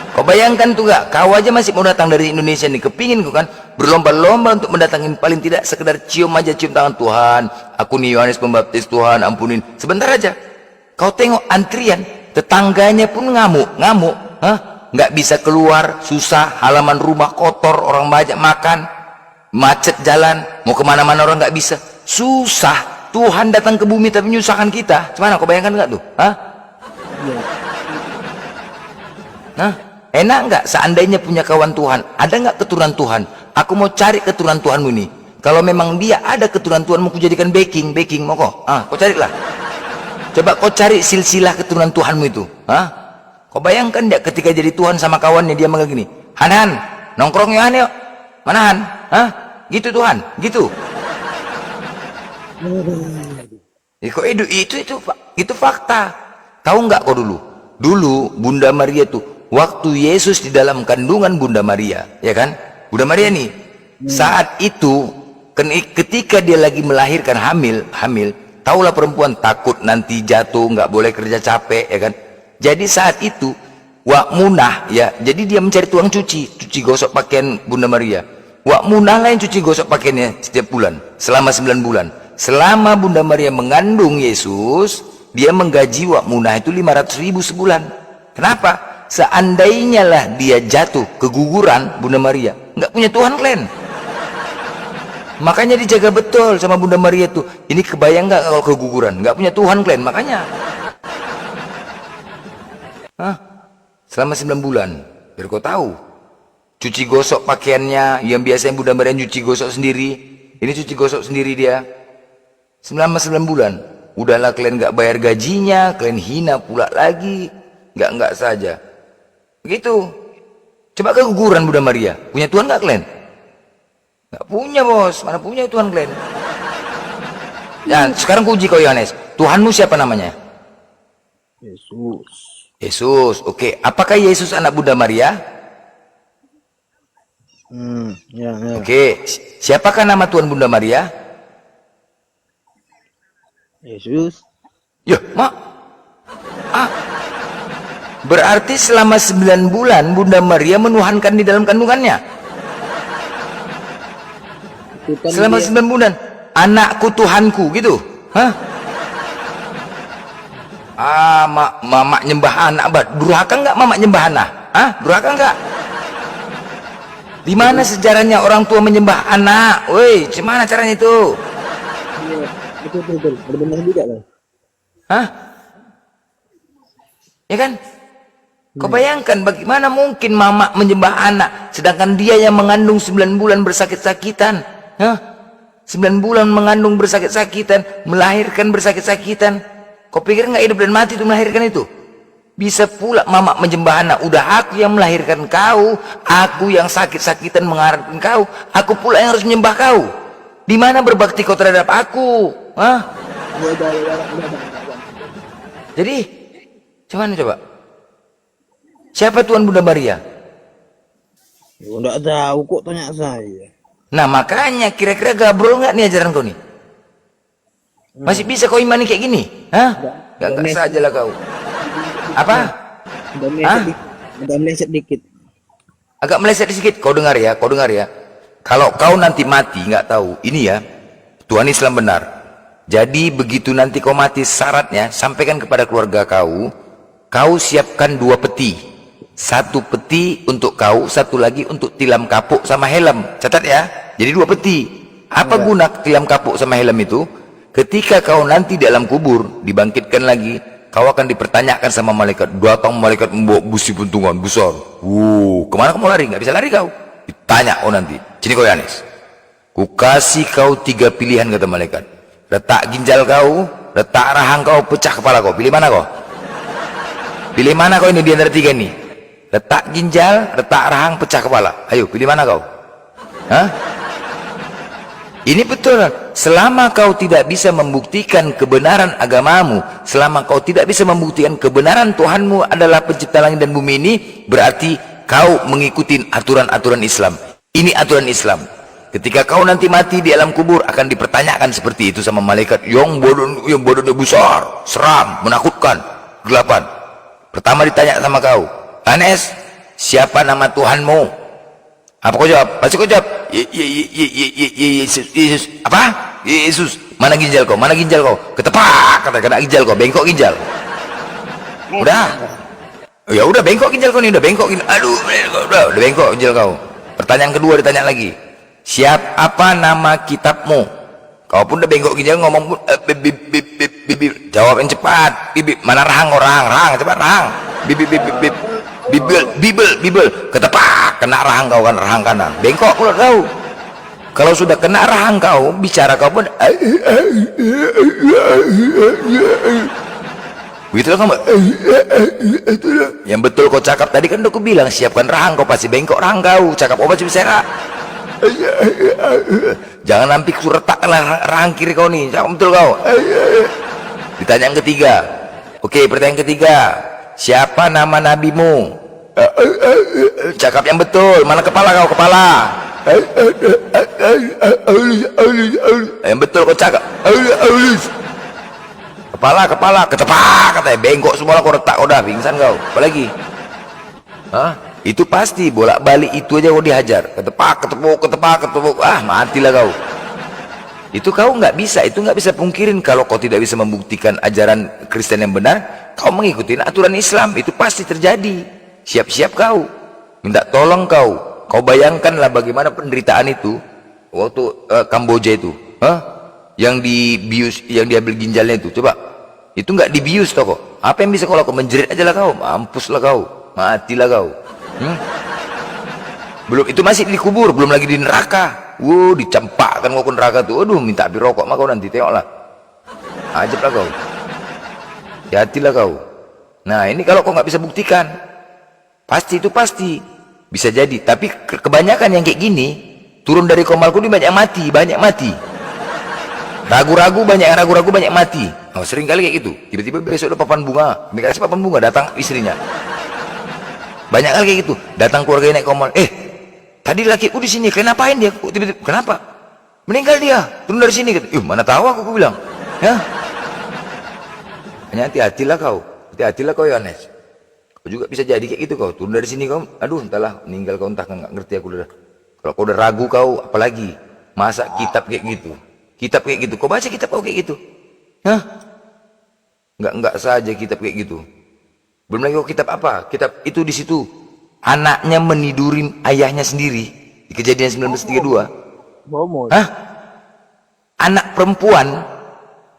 Kau bayangkan tuh gak? Kau aja masih mau datang dari Indonesia nih, kepingin kau kan berlomba-lomba untuk mendatangin, paling tidak sekedar cium aja, cium tangan, Tuhan, aku nih Yohanes Pembaptis, Tuhan ampunin. Sebentar aja. Kau tengok antrian, tetangganya pun ngamuk. Hah? Nggak bisa keluar, susah, halaman rumah kotor, orang banyak makan. macet jalan, mau kemana-mana orang nggak bisa, susah. Tuhan datang ke bumi tapi menyusahkan kita. Gimana, kau bayangkan nggak tuh? Hah? Nah, enak nggak seandainya punya kawan Tuhan? Ada nggak keturunan Tuhan? Aku mau cari keturunan Tuhanmu nih. Kalau memang dia ada keturunan Tuhan, mau kujadikan backing mau kok. Kau carilah. Coba kau cari silsilah keturunan Tuhanmu itu. Kau bayangkan dia ketika jadi Tuhan sama kawannya, dia manggil gini, Han, nongkrong yuk Han yuk. Mana Han? Gitu Tuhan, gitu. Itu fakta. Tahu nggak kau dulu? Dulu Bunda Maria tuh, waktu Yesus di dalam kandungan Bunda Maria, ya kan? Bunda Maria nih, saat itu ketika dia lagi melahirkan hamil, tahulah perempuan takut nanti jatuh, nggak boleh kerja capek, ya kan? Jadi saat itu Wak Munah, ya, jadi dia mencari tukang cuci gosok pakaian Bunda Maria. Wak Munah lah yang cuci gosok pakaiannya setiap bulan selama 9 bulan. Selama Bunda Maria mengandung Yesus, dia menggaji Wak Munah itu 500.000 sebulan. Kenapa? Seandainya lah dia jatuh keguguran Bunda Maria, nggak punya Tuhan kalian. Makanya dijaga betul sama Bunda Maria tuh. Ini kebayang nggak kalau keguguran, nggak punya Tuhan kalian, makanya. Selama 9 bulan, biar kau tahu. Cuci gosok pakaiannya, yang biasanya Bunda Maria cuci gosok sendiri, ini cuci gosok sendiri dia. Selama 9 bulan, udahlah kalian nggak bayar gajinya, kalian hina pula lagi, nggak saja. Begitu. Coba keguguran Bunda Maria, punya Tuhan nggak kalian? Nggak punya bos, mana punya Tuhan kalian? Ya, sekarang kuji kau Yohanes, Tuhanmu siapa namanya?
Yesus.
Yesus, oke. Apakah Yesus anak Bunda Maria?
Ya.
Oke. Siapakah nama Tuhan Bunda Maria?
Yesus.
Ya, mak. Berarti selama 9 bulan Bunda Maria menuhankan di dalam kandungannya.
Itu kan
Selama
dia-
9 bulan. Anakku Tuhanku, gitu. Mama nyembah anak, durhaka nggak mama nyembah anak? Durhaka nggak? Di mana sejarahnya orang tua menyembah anak? Woi, gimana caranya itu?
Iya, betul. Benar juga lah.
Ya kan? Kau bayangkan bagaimana mungkin mama menyembah anak, sedangkan dia yang mengandung 9 bulan bersakit-sakitan. 9 bulan mengandung bersakit-sakitan, melahirkan bersakit-sakitan. Kau pikir nggak hidup dan mati itu melahirkan itu? Bisa pula mama menyembah anak. Udah aku yang melahirkan kau, aku yang sakit-sakitan mengharapkan kau, aku pula yang harus menyembah kau. Di mana berbakti kau terhadap aku?
Udah.
Jadi, cuman coba. Siapa Tuhan Bunda Maria?
Enggak tahu kok tanya saya.
Nah makanya kira-kira gabrol nggak nih ajaran kau nih? Masih bisa kau imani kayak gini? Nggak saja lah kau. Apa?
Udah meleset dikit.
Agak meleset sedikit. Kau dengar ya. Kalau kau nanti mati nggak tahu. Ini ya, Tuhan Islam benar. Jadi begitu nanti kau mati, syaratnya sampaikan kepada keluarga kau. Kau siapkan 2 peti. 1 peti untuk kau, 1 lagi untuk tilam kapuk sama helm. Catat ya. Jadi 2 peti. Apa guna tilam kapuk sama helm itu? Ketika kau nanti di alam kubur, dibangkitkan lagi, kau akan dipertanyakan sama malaikat. Datang malaikat membawa busi puntungan besar. Kemana kamu lari? Nggak bisa lari kau. Ditanya nanti. Sini kau Yohanes. Ku kasih kau 3 pilihan, kata malaikat. Letak ginjal kau, letak rahang kau, pecah kepala kau. Pilih mana kau? Pilih mana kau ini di antara 3 ini? Letak ginjal, letak rahang, pecah kepala. Ayo, pilih mana kau? Ini betul. Selama kau tidak bisa membuktikan kebenaran agamamu, selama kau tidak bisa membuktikan kebenaran Tuhanmu adalah pencipta langit dan bumi ini, berarti kau mengikuti aturan-aturan Islam. Ini aturan Islam. Ketika kau nanti mati di alam kubur, akan dipertanyakan seperti itu sama malaikat yang bodohnya besar, seram, menakutkan, gelapan. Pertama ditanya sama kau, Anes, siapa nama Tuhanmu? Apa kau jawab? Pasti kau jawab, Yesus. Apa? Yesus. Mana ginjal kau? Mana ginjal kau? Ketepak, kena ginjal kau, bengkok ginjal. Udah. Ya udah bengkok ginjal kau nih, udah bengkok ginjal. Aduh, udah bengkok ginjal kau. Pertanyaan kedua ditanya lagi. Siap, apa nama kitabmu? Kau pun udah bengkok gini ngomong pun jawab yang cepat. Bibib, mana rahang orang? Rahang, cepat rahang. Bibib. Bibel. Ketepak, kena rahang kau kan, rahang kanan. Bengkok pula kau. Kalau sudah kena rahang kau, bicara kau pun begitu kamu. Yang betul kau cakap tadi kan udah aku bilang, siapkan rahang, kau pasti bengkok rahang kau. Cakap apa sih bisa? Jangan sampai kuretak rahang kiri kau nih. Cakap betul kau. Ditanya yang ketiga. Oke, pertanyaan ketiga. Siapa nama nabimu? Cakap yang betul. Mana kepala kau? Kepala. Yang betul kau cakap. Kepala. Ketepak katanya. Bengkok semua kau retak. Udah pingsan kau. Apalagi? Hah? Itu pasti bolak-balik itu aja kau dihajar. Ketepak. Matilah kau. Itu kau nggak bisa, itu nggak bisa pungkirin. Kalau kau tidak bisa membuktikan ajaran Kristen yang benar, kau mengikuti aturan Islam, itu pasti terjadi. Siap-siap kau, minta tolong kau. Kau bayangkanlah bagaimana penderitaan itu waktu Kamboja itu, yang dibius, yang diambil ginjalnya itu. Coba, itu nggak dibius toh kok. Apa yang bisa kau lakukan? Menjerit aja lah kau, mampuslah kau, matilah kau. Belum itu masih dikubur, belum lagi di neraka. Dicampakkan kau ke neraka tuh. Aduh, minta api rokok mah kau nanti, tengoklah. Ajab lah kau. Hati-hatilah kau. Nah, ini kalau kau nggak bisa buktikan, pasti itu pasti bisa jadi. Tapi kebanyakan yang kayak gini turun dari Komalku ini banyak mati. Ragu-ragu banyak mati. Oh, sering kali kayak gitu. Tiba-tiba besok ada papan bunga. Dikasih papan bunga, datang istrinya. Banyak kali kayak gitu. Datang keluarga naik Komal. Tadi lakiku di sini, kenapain dia? Tiba-tiba, kenapa? Meninggal dia, turun dari sini. Mana tahu aku bilang. Ya. Hanya hati-hatilah kau. Hati-hatilah kau, Yohanes. Kau juga bisa jadi kayak gitu kau. Turun dari sini kau, aduh entahlah, meninggal kau entah, nggak ngerti aku udah. Kalau kau udah ragu kau, apalagi masa kitab kayak gitu. Kitab kayak gitu. Kau baca kitab kau kayak gitu. Hah? Enggak saja kitab kayak gitu. Belum lagi kau kitab apa? Kitab itu di situ. Anaknya menidurin ayahnya sendiri di Kejadian 1932. Hah? Anak perempuan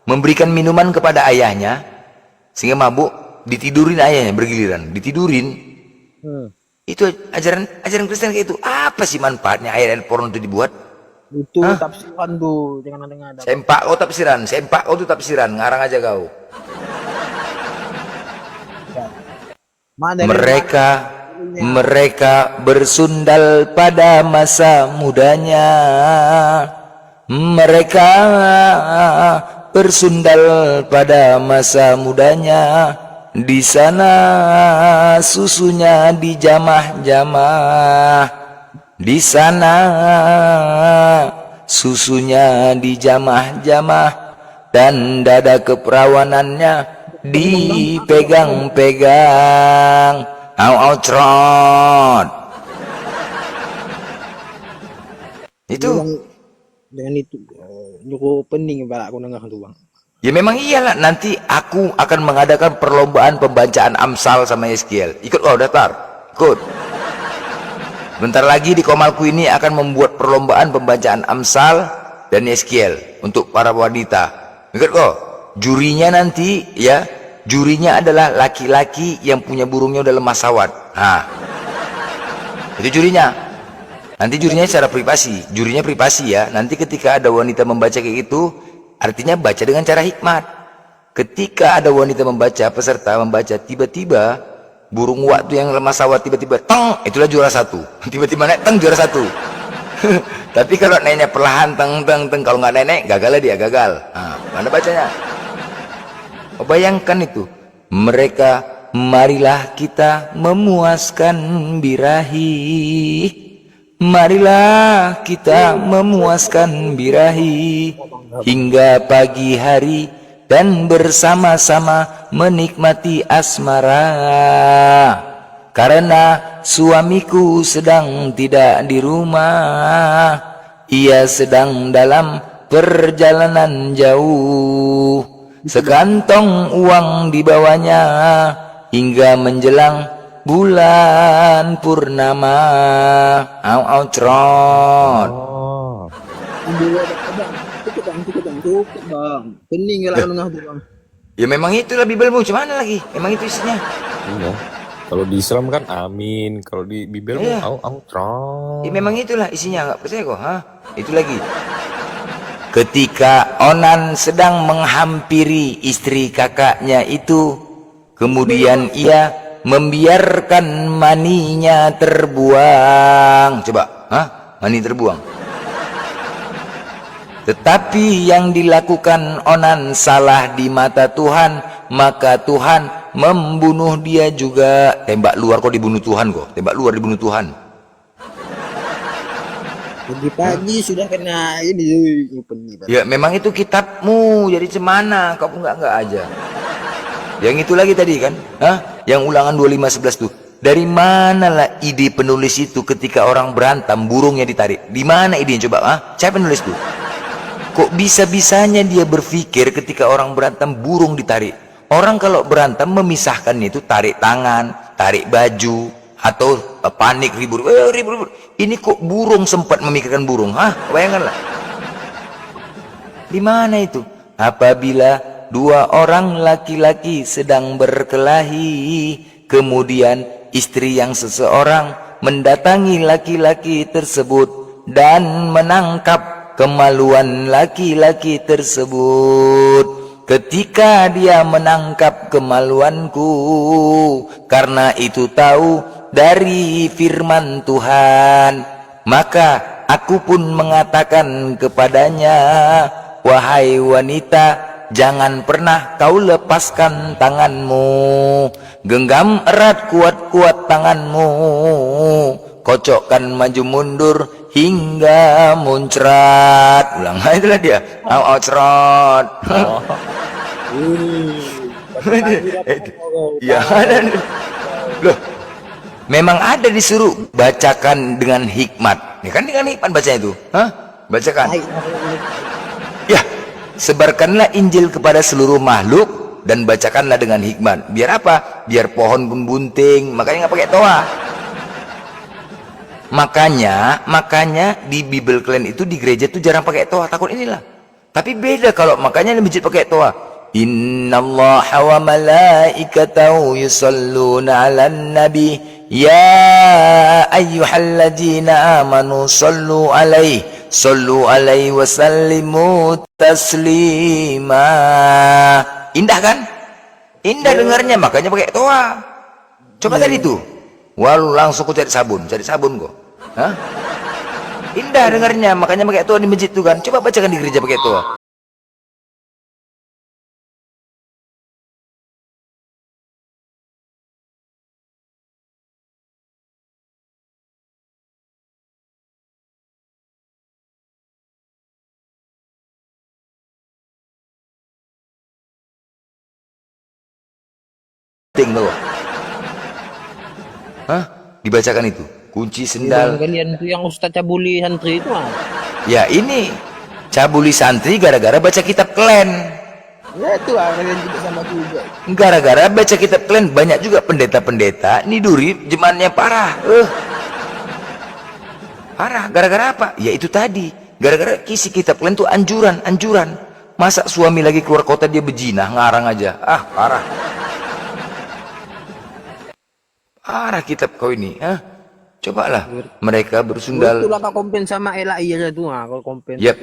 memberikan minuman kepada ayahnya sehingga mabuk, ditidurin ayahnya bergiliran, ditidurin. Itu ajaran Kristen kayak itu. Apa sih manfaatnya ayat porno itu dibuat?
Itu tafsiran tuh, jangan ada.
Sempak kau tuh tafsiran, ngarang aja kau. Mereka bersundal pada masa mudanya. Mereka bersundal pada masa mudanya. Di sana susunya dijamah-jamah. Di sana susunya dijamah-jamah. Dan dada keperawanannya dipegang-pegang. Trot. Itu.
Dengan itu, cukup penting pak aku dengar tuh bang.
Ya memang iyalah, nanti aku akan mengadakan perlombaan pembacaan Amsal sama Yeskiel. Ikut kau daftar? Ikut. Bentar lagi di Komalku ini akan membuat perlombaan pembacaan Amsal dan Yeskiel untuk para wanita. Ikut kau. Jurinya nanti ya, jurinya adalah laki-laki yang punya burungnya udah lemah sawat. Itu jurinya. Nanti jurinya secara privasi. Jurinya privasi ya. Nanti ketika ada wanita membaca kayak gitu, artinya baca dengan cara hikmat. Ketika ada wanita membaca, peserta membaca, tiba-tiba burung waktu yang lemah sawat tiba-tiba teng, itulah juara satu. Tiba-tiba naik teng, juara satu. Tapi kalau naiknya perlahan teng, kalau nggak naik gagal dia, gagal. Mana bacanya? Bayangkan itu. Mereka, marilah kita memuaskan birahi. Marilah kita memuaskan birahi hingga pagi hari dan bersama-sama menikmati asmara. Karena suamiku sedang tidak di rumah, ia sedang dalam perjalanan jauh. Sekantong uang dibawanya hingga menjelang bulan purnama. Trot.
Dua bang. Cukup bang, cukup bang, cukup bang. Pening lah nengah tuh bang.
Ya memang itulah Bibelmu, cuman lagi. Memang itu isinya.
Iya. Kalau di Islam kan amin, kalau di Bibel
Iya.
au trong.
Ya memang itulah isinya, nggak percaya kok, hah? Itu lagi. Ketika Onan sedang menghampiri istri kakaknya itu, kemudian ia membiarkan maninya terbuang. Coba, hah? Mani terbuang. Tetapi yang dilakukan Onan salah di mata Tuhan, maka Tuhan membunuh dia juga. Tembak luar kok dibunuh Tuhan kok. Tembak luar dibunuh Tuhan.
Pagi-pagi sudah kena ini pening bang.
Ya memang itu kitabmu, jadi cemana kau pun nggak aja. Yang itu lagi tadi kan, hah? Yang ulangan 25:11 tuh. Dari manalah ide penulis itu ketika orang berantem burungnya ditarik? Di mana idenya coba? Siapa penulis tuh? Kok bisa-bisanya dia berpikir ketika orang berantem burung ditarik? Orang kalau berantem memisahkannya itu tarik tangan, tarik baju, atau panik ribut. Ribut. Ini kok burung sempat memikirkan burung? Bayangkanlah. Di mana itu? Apabila dua orang laki-laki sedang berkelahi, kemudian istri yang seseorang mendatangi laki-laki tersebut dan menangkap kemaluan laki-laki tersebut. Ketika dia menangkap kemaluanku, karena itu tahu dari firman Tuhan, maka aku pun mengatakan kepadanya, wahai wanita, jangan pernah kau lepaskan tanganmu, genggam erat kuat-kuat tanganmu, kocokkan maju mundur hingga muncrat. Ulang, itulah dia. Muncrat. Ya, loh, memang ada disuruh bacakan dengan hikmat. Ya kan dengan hikmat bacanya itu, bacakan. Ya, sebarkanlah Injil kepada seluruh makhluk dan bacakanlah dengan hikmat. Biar apa? Biar pohon pun bunting. Makanya nggak pakai toa. Makanya di Bible kalian itu di gereja tuh jarang pakai toa, takut inilah. Tapi beda kalau makanya di masjid pakai toa. Innallaha wa malaikatahu yusalluna 'alan nabi ya ayyuhalladzina amanu sallu alaihi wa sallimu taslima. Indah kan? Indah dengarnya, makanya pakai toa. Coba tadi tuh. Walau langsung ku cari sabun kok. Indah dengarnya, makanya pakai toa di masjid tuh kan. Coba bacakan di gereja pakai toa. Penting tuh. Dibacakan itu kunci sendal.
Kalian tuh yang Ustaz cabuli santri itu
Ya ini cabuli santri gara-gara baca kitab klen.
Ya itu lah kalian juga sama juga.
Gara-gara baca kitab klen banyak juga pendeta-pendeta niduri jemaatnya parah. Parah gara-gara apa? Ya itu tadi. Gara-gara kisi kitab klen tuh anjuran. Masa suami lagi keluar kota dia bezinah ngarang aja. Parah. Parah kitab kau ini, cobalah mereka bersundal.
Itulah kau komplain sama LAI aja tuh, kalau komplain.
Ya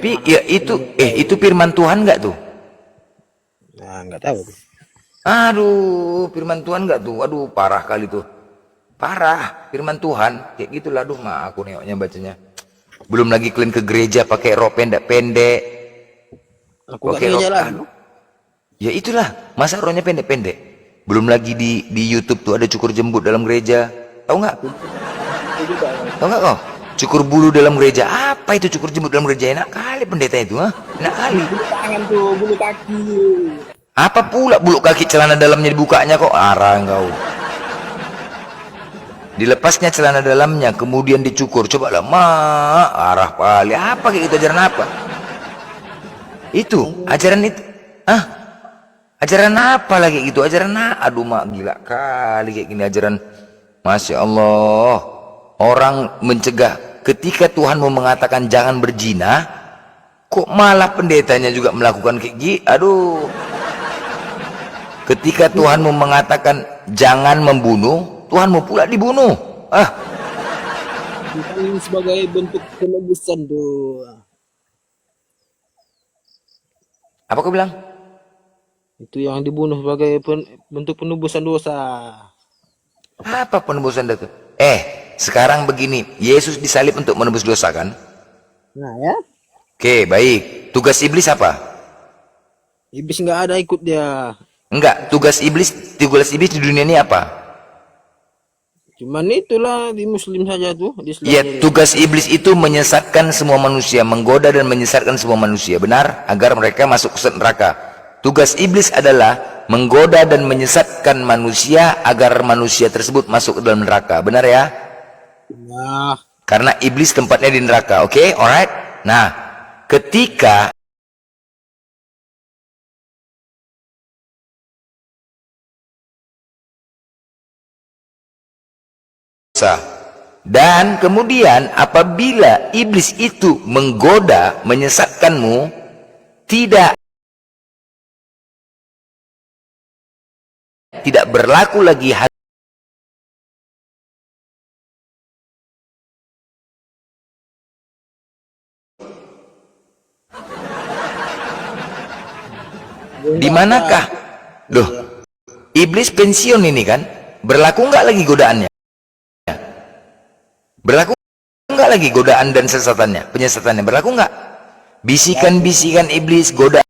itu firman Tuhan nggak tuh?
Nah, nggak tahu.
Aduh, firman Tuhan nggak tuh? Aduh, parah kali tuh. Parah, firman Tuhan kayak gitulah. Aduh, aku nengoknya bacanya. Belum lagi kalian ke gereja pakai rok pendek-pendek.
Aku pakai rok.
Ya itulah, masa roknya pendek-pendek. Belum lagi di YouTube tuh ada cukur jembut dalam gereja. Tahu nggak? Tahu nggak kau? Cukur bulu dalam gereja. Apa itu cukur jembut dalam gereja? Enak kali pendeta itu, enak kali.
Bulu tangan tuh, bulu kaki.
Apa pula bulu kaki celana dalamnya dibukanya kok? Arang kau. Dilepasnya celana dalamnya, kemudian dicukur. Coba lah, arah kali. Apa kayak gitu, ajaran apa? Itu, ajaran itu. Ajaran apa lagi gitu? Ajaran aduh gila kali kayak gini ajaran. Masya Allah. Orang mencegah ketika Tuhan mau mengatakan jangan berzina, Kok malah pendetanya juga melakukan kayak gini? Aduh. Ketika Tuhanmu mengatakan jangan membunuh, Tuhanmu pula dibunuh. Ah,
Bukan sebagai bentuk penebusan tuh.
apa kau bilang?
Itu yang dibunuh sebagai bentuk penebusan dosa.
Apa penebusan itu? Sekarang begini, Yesus disalib untuk menebus dosa kan?
Nah ya,
Oke, baik. Tugas iblis apa?
iblis nggak ada ikut dia.
Enggak, tugas iblis di dunia ini apa?
Cuman itulah di Muslim saja tuh, di Islam.
Ya, tugas iblis itu menyesatkan semua manusia, menggoda dan menyesatkan semua manusia, benar? Agar mereka masuk ke neraka. Tugas iblis adalah menggoda dan menyesatkan manusia agar manusia tersebut masuk ke dalam neraka, benar ya?
Nah,
Karena iblis tempatnya di neraka, oke? Alright? Nah, ketika dan kemudian apabila iblis itu menggoda, menyesatkanmu, tidak berlaku lagi di manakah? Loh, iblis pensiun ini kan? Berlaku nggak lagi godaannya? Berlaku nggak lagi godaan dan penyesatannya? Berlaku nggak? Bisikan-bisikan iblis, godaan.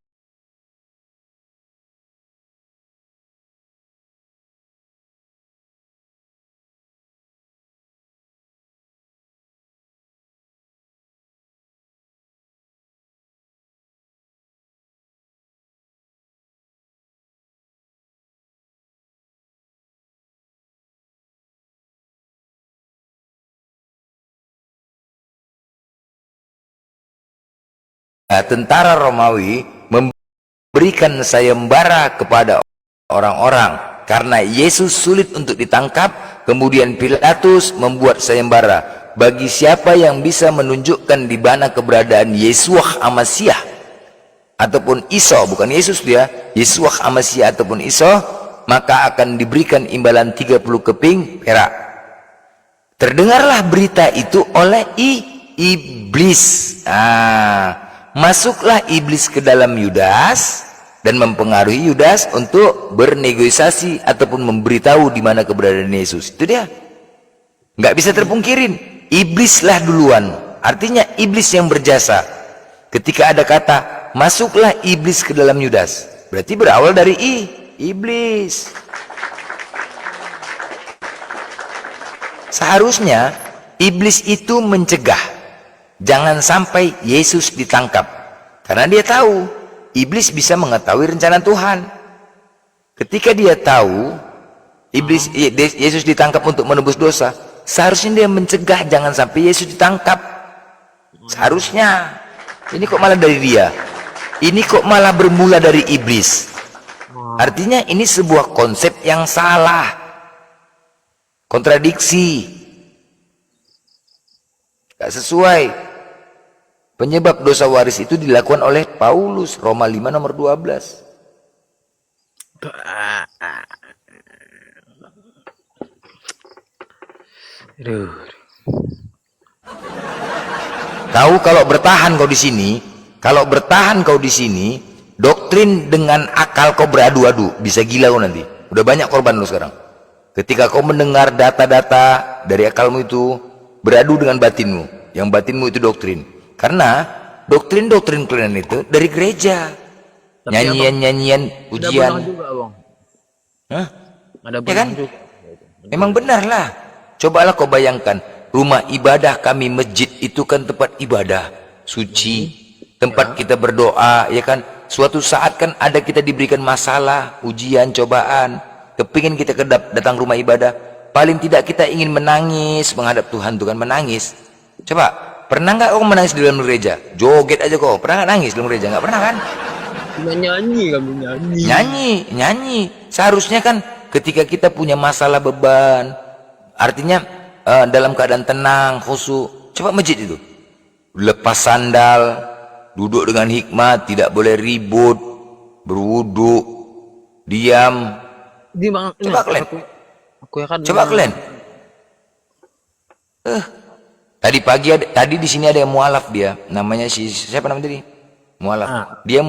Tentara Romawi memberikan sayembara kepada orang-orang karena Yesus sulit untuk ditangkap. Kemudian Pilatus membuat sayembara, bagi siapa yang bisa menunjukkan di mana keberadaan Yesuah Amasiah ataupun Isa, bukan Yesus dia, Yesuah Amasiah ataupun Isa, maka akan diberikan imbalan 30 keping perak. Terdengarlah berita itu oleh iblis. Masuklah iblis ke dalam Yudas dan mempengaruhi Yudas untuk bernegosiasi ataupun memberitahu di mana keberadaan Yesus. Itu dia. Nggak bisa terpungkirin. Iblislah duluan. Artinya iblis yang berjasa. Ketika ada kata, masuklah iblis ke dalam Yudas. Berarti berawal dari iblis. Seharusnya iblis itu mencegah jangan sampai Yesus ditangkap, karena dia tahu iblis bisa mengetahui rencana Tuhan. Ketika dia tahu Yesus ditangkap untuk menebus dosa, seharusnya dia mencegah jangan sampai Yesus ditangkap. Seharusnya. Ini kok malah dari dia, ini kok malah bermula dari iblis. Artinya ini sebuah konsep yang salah, kontradiksi, gak sesuai. Penyebab dosa waris itu dilakukan oleh Paulus, Roma 5 nomor 12. Tahu kalau bertahan kau di sini, doktrin dengan akal kau beradu-adu, bisa gila kau nanti. Udah banyak korban lo sekarang. Ketika kau mendengar data-data dari akalmu itu beradu dengan batinmu, yang batinmu itu doktrin. Karena doktrin-doktrin kalian itu dari gereja. Nyanyian-nyanyian, ujian.
Ada benar juga, Bang.
Hah?
Ada
Ya
benar
kan?
juga.
Memang benar lah. Cobalah kau bayangkan, rumah ibadah kami, masjid itu kan tempat ibadah suci, tempat kita berdoa, ya kan? Suatu saat kan ada kita diberikan masalah, ujian, cobaan, kepingin kita datang rumah ibadah, paling tidak kita ingin menangis menghadap Tuhan, tuh kan, menangis. Coba, pernah nggak kau menangis di dalam gereja? Joget aja kau, pernah nggak nangis di dalam gereja? Nggak pernah kan?
Cuma nyanyi kami
Nyanyi. Seharusnya kan ketika kita punya masalah, beban, artinya dalam keadaan tenang, khusyuk, coba masjid itu, lepas sandal, duduk dengan hikmat, tidak boleh ribut, berwudu, diam.
Di bang.
Coba kalian.
Aku ya kan.
Coba kalian. Tadi pagi tadi di sini ada yang mualaf dia, namanya siapa namanya tadi? Mualaf. Dia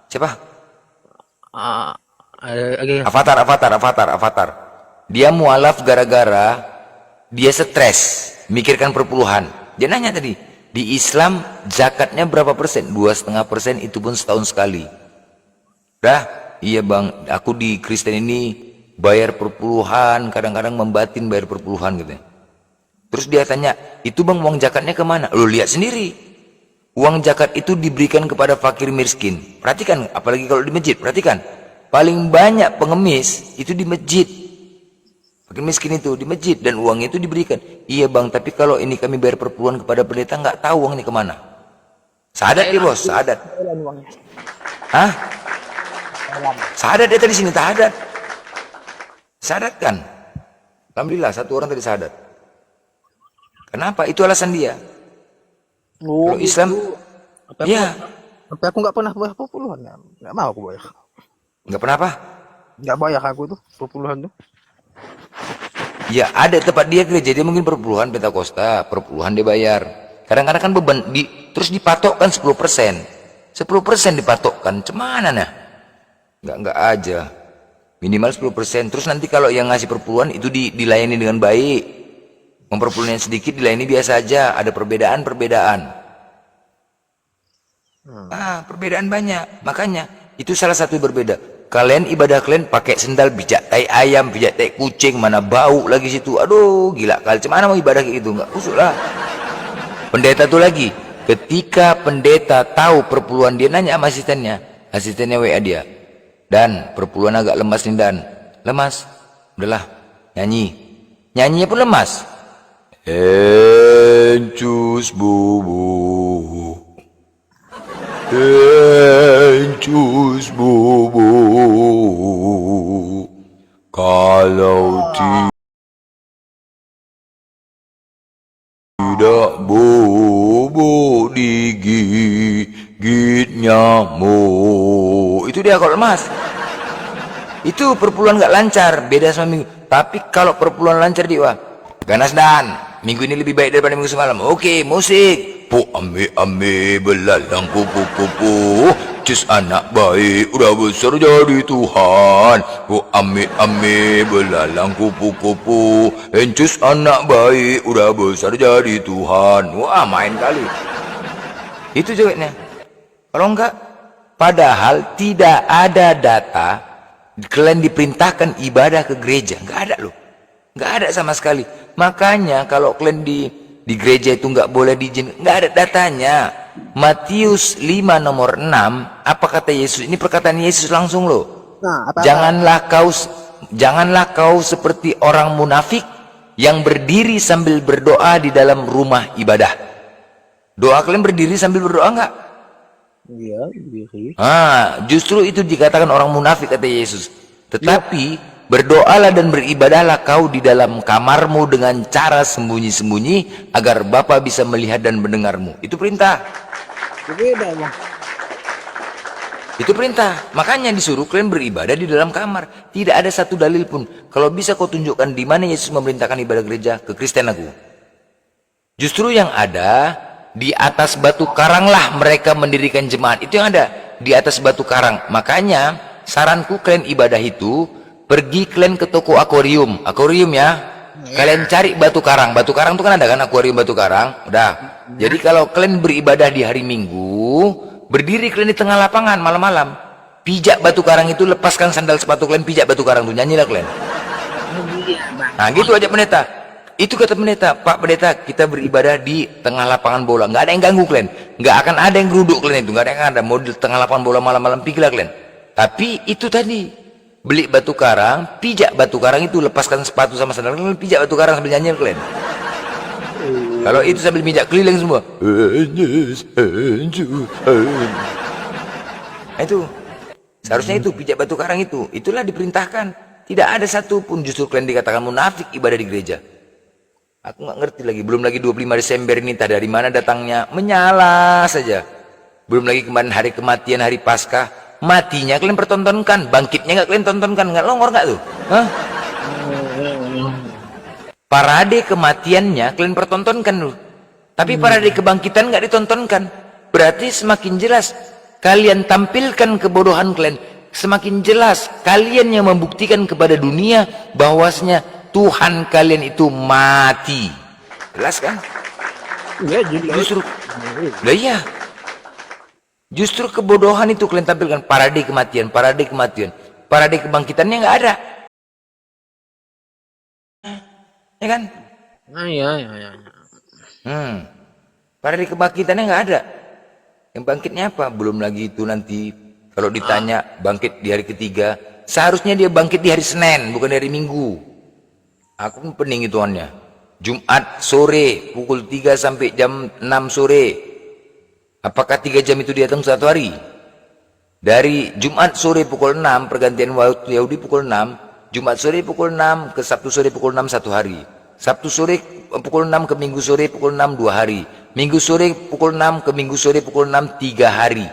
siapa? Avatar. Dia mualaf gara-gara dia stres, mikirkan perpuluhan. Dia nanya tadi, di Islam zakatnya berapa persen? 2,5%, itu pun setahun sekali. Dah, iya bang, aku di Kristen ini bayar perpuluhan, kadang-kadang membatin bayar perpuluhan gitu. Terus dia tanya, itu bang uang zakatnya kemana? Lu lihat sendiri, uang zakat itu diberikan kepada fakir miskin. Perhatikan, apalagi kalau di masjid, perhatikan, paling banyak pengemis itu di masjid. Fakir miskin itu di masjid dan uang itu diberikan. Iya bang, tapi kalau ini kami bayar perpuluhan kepada pendeta, nggak tahu uang ini kemana. Sadat dia bos, sadat. Hah? Sadat dia tadi sini, sadat. Sadat kan? Alhamdulillah satu orang tadi sadat. Kenapa? Itu alasan dia. Kalau Islam, ya.
Sampai aku nggak pernah bayar perpuluhan, nggak mau aku bayar.
Nggak pernah apa?
Nggak bayar aku tuh perpuluhan tuh.
Ya ada tempat dia gereja, dia mungkin perpuluhan Pentakosta, perpuluhan dia bayar. Kadang-kadang kan beban, terus dipatokkan 10%. 10% dipatokkan, cemana nah? Nggak aja. Minimal 10%. Terus nanti kalau yang ngasih perpuluhan itu dilayani dengan baik. Memperpuluhannya sedikit dilayani biasa aja, ada perbedaan. Perbedaan banyak. Makanya itu salah satu berbeda. Kalian ibadah kalian pakai sendal pijak tai ayam, pijak tai kucing, mana bau lagi situ. Aduh, gila kali. Cemana mau ibadah kayak gitu? Enggak usah lah. Pendeta tuh lagi, ketika pendeta tahu perpuluhan dia nanya sama asistennya WA dia. Dan perpuluhan agak lemas nih Dan. Lemas. Udahlah, nyanyinya pun lemas. Encus bubu, encus bubu, kalau tidak bobo digigit nyamuk. Itu dia kalau lemas. Itu perpuluhan nggak lancar, beda sama minggu. Tapi kalau perpuluhan lancar dia, ganas Dan. Minggu ini lebih baik daripada minggu semalam. Oke, musik. Po ame belalang kupu-kupu. Cus anak baik udah besar jadi Tuhan. Po ame belalang kupu-kupu. Encus anak baik udah besar jadi Tuhan. Wah, main kali. Itu jogetnya. Kalau enggak, padahal tidak ada data kalian diperintahkan ibadah ke gereja. Enggak ada loh. Nggak ada sama sekali. Makanya kalau kalian di gereja itu nggak boleh diizin, nggak ada datanya. Matius 5 nomor 6, apa kata Yesus? Ini perkataan Yesus langsung loh.
Nah,
Janganlah kau seperti orang munafik yang berdiri sambil berdoa di dalam rumah ibadah. Doa kalian berdiri sambil berdoa nggak?
Iya, berdiri.
Justru itu dikatakan orang munafik kata Yesus. Tetapi berdoalah dan beribadahlah kau di dalam kamarmu dengan cara sembunyi-sembunyi agar Bapa bisa melihat dan mendengarmu. Itu perintah.
Beda, Bang.
Itu perintah. Makanya disuruh kalian beribadah di dalam kamar. Tidak ada satu dalil pun. Kalau bisa kau tunjukkan di mana Yesus memerintahkan ibadah gereja, ke Kristen aku. Justru yang ada di atas batu karanglah mereka mendirikan jemaat. Itu yang ada di atas batu karang. Makanya saranku kalian ibadah itu, pergi kalian ke toko akuarium ya. Kalian cari batu karang itu kan ada kan, akuarium batu karang. Udah. Jadi kalau kalian beribadah di hari Minggu, berdiri kalian di tengah lapangan malam-malam, pijak batu karang itu, lepaskan sandal sepatu kalian, pijak batu karang itu, nyanyilah kalian. Nah gitu aja pendeta. Itu kata pendeta, Pak Pendeta, kita beribadah di tengah lapangan bola, nggak ada yang ganggu kalian, nggak akan ada yang geruduk kalian, itu nggak ada yang ada mau di tengah lapangan bola malam-malam, pergilah kalian. Tapi itu tadi, beli batu karang, pijak batu karang itu, lepaskan sepatu sama sandal, pijak batu karang sambil nyanyi kalian. Kalau itu sambil pijak keliling semua. Itu seharusnya itu pijak batu karang itu, itulah diperintahkan. Tidak ada satupun justru kalian dikatakan munafik ibadah di gereja. Aku nggak ngerti lagi. Belum lagi 25 Desember ini, entah dari mana datangnya, menyala saja. Belum lagi kemarin hari kematian, hari Paskah, matinya kalian pertontonkan, bangkitnya nggak kalian tontonkan, nggak longor nggak tuh? Hah? Parade kematiannya kalian pertontonkan dulu, tapi parade kebangkitan nggak ditontonkan. Berarti semakin jelas kalian tampilkan kebodohan kalian, semakin jelas kalian yang membuktikan kepada dunia bahwasanya Tuhan kalian itu mati. Jelas kan?
Ya jelas.
Justru, lah iya. Justru kebodohan itu kalian tampilkan, parade kematian, parade kematian, parade kebangkitannya nggak ada, ya kan?
Ah, iya, iya, iya.
Parade kebangkitannya nggak ada. Yang bangkitnya apa? Belum lagi itu nanti kalau ditanya bangkit di hari ketiga, seharusnya dia bangkit di hari Senin, bukan di hari Minggu. Aku pun pening ituannya. Jumat sore pukul 3 sampai jam 6 sore. Apakah 3 jam itu dia datang satu hari? Dari Jumat sore pukul 6, pergantian waktu Yahudi pukul 6, Jumat sore pukul 6 ke Sabtu sore pukul 6 satu hari. Sabtu sore pukul 6 ke Minggu sore pukul 6 2 hari. Minggu sore pukul 6 ke Minggu sore pukul 6 3 hari.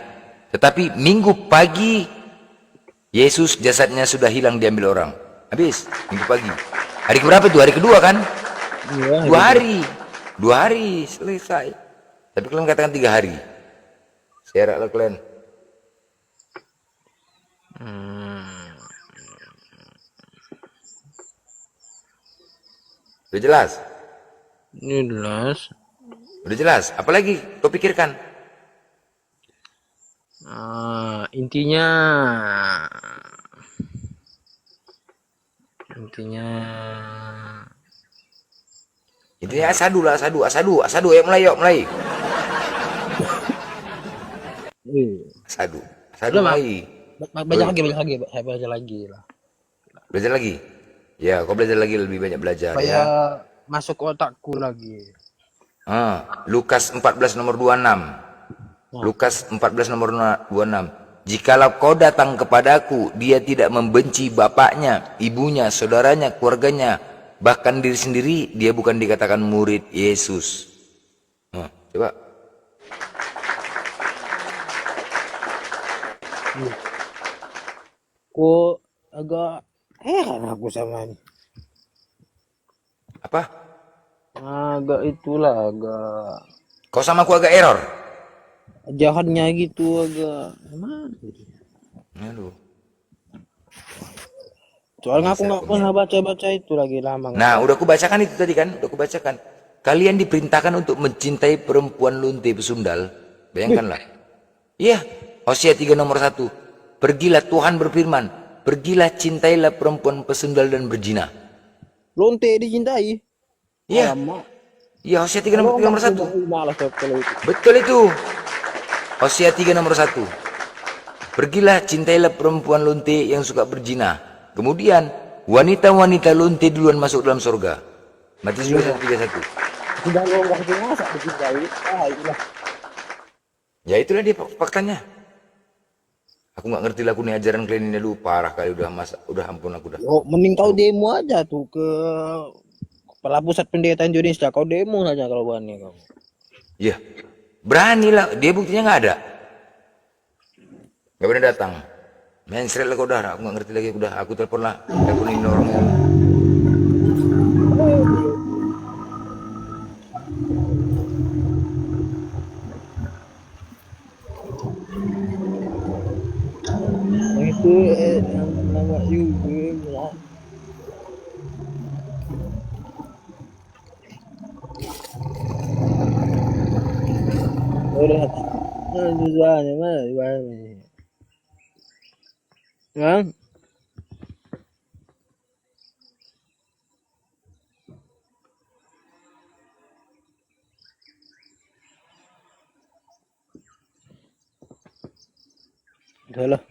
Tetapi Minggu pagi Yesus jasadnya sudah hilang diambil orang. Habis Minggu pagi. Hari keberapa itu? Hari kedua kan?
Iya,
2 hari. 2 hari selesai. Tapi kalian katakan 3 hari. Serak lah kalian. Udah jelas?
Ini jelas.
Udah jelas? Apalagi kau pikirkan?
Intinya
Intinya asadu lah, asadu, ayo mulai. Asadu
Udah, Mak.
mulai.
Baca lagi, saya baca lagi lah.
Belajar lagi? Ya, kau belajar lagi, lebih banyak belajar
Supaya
ya.
masuk ke otakku lagi.
Lukas 14 nomor 26. Lukas 14 nomor 26. Jikalau kau datang kepadaku, dia tidak membenci bapaknya, ibunya, saudaranya, keluarganya, bahkan diri sendiri, dia bukan dikatakan murid Yesus. Coba.
Kok agak heran aku sama ini.
Apa?
Agak itulah, agak
Kau sama aku agak error.
jahatnya gitu, agak gimana gitu.
Aduh.
Soalnya aku nggak pernah baca itu lagi lama.
Nah, udah aku bacakan itu tadi kan? Udah aku bacakan. Kalian diperintahkan untuk mencintai perempuan lunte pesundal. Bayangkanlah. Iya, Hosea 3 nomor 1. Pergilah, Tuhan berfirman, pergilah cintailah perempuan pesundal dan berzina.
Lonte dicintai.
Iya.
Alamak.
Iya, Hosea 3 nomor 1.
Malas kalau itu.
Betul itu. Hosea 3 nomor 1. Pergilah cintailah perempuan lunte yang suka berzina. Kemudian wanita-wanita lunte duluan masuk dalam surga. Matius 21:31.
Sudah lo waktu masa dicintai. Itulah.
Ya itulah dia faktanya. Aku nggak ngerti lah, aku nih ajaran kalian ini dulu parah kali, udah ampun aku dah.
Oh, mending kau demo aja tuh ke kepala pusat pendeta Indonesia. Kau demo saja kalau berani kau.
Iya, berani lah, dia buktinya nggak ada. Nggak pernah datang. Mensret lah kau dah, aku nggak ngerti lagi, udah aku teleponin orang yang
Itu nama juga. Udah. Susahnya mana? Bang. Udah lah.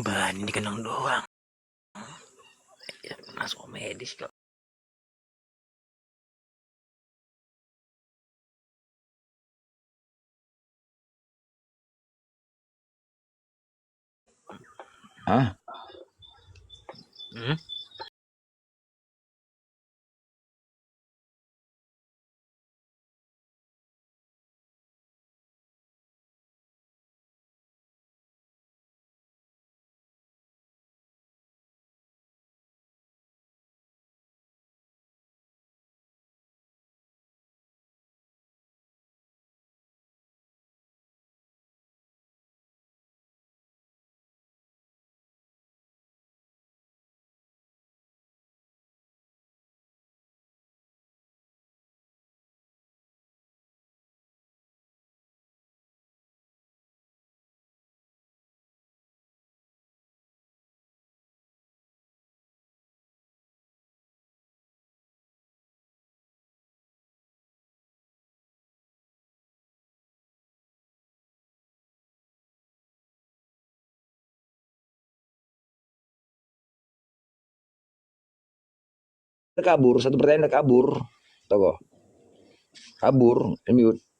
Ban ini kenang doang. Ya, masuk medis kok.
Hah?
Hmm?
Udah kabur, satu pertanyaan udah kabur. Toko. Kabur, mute.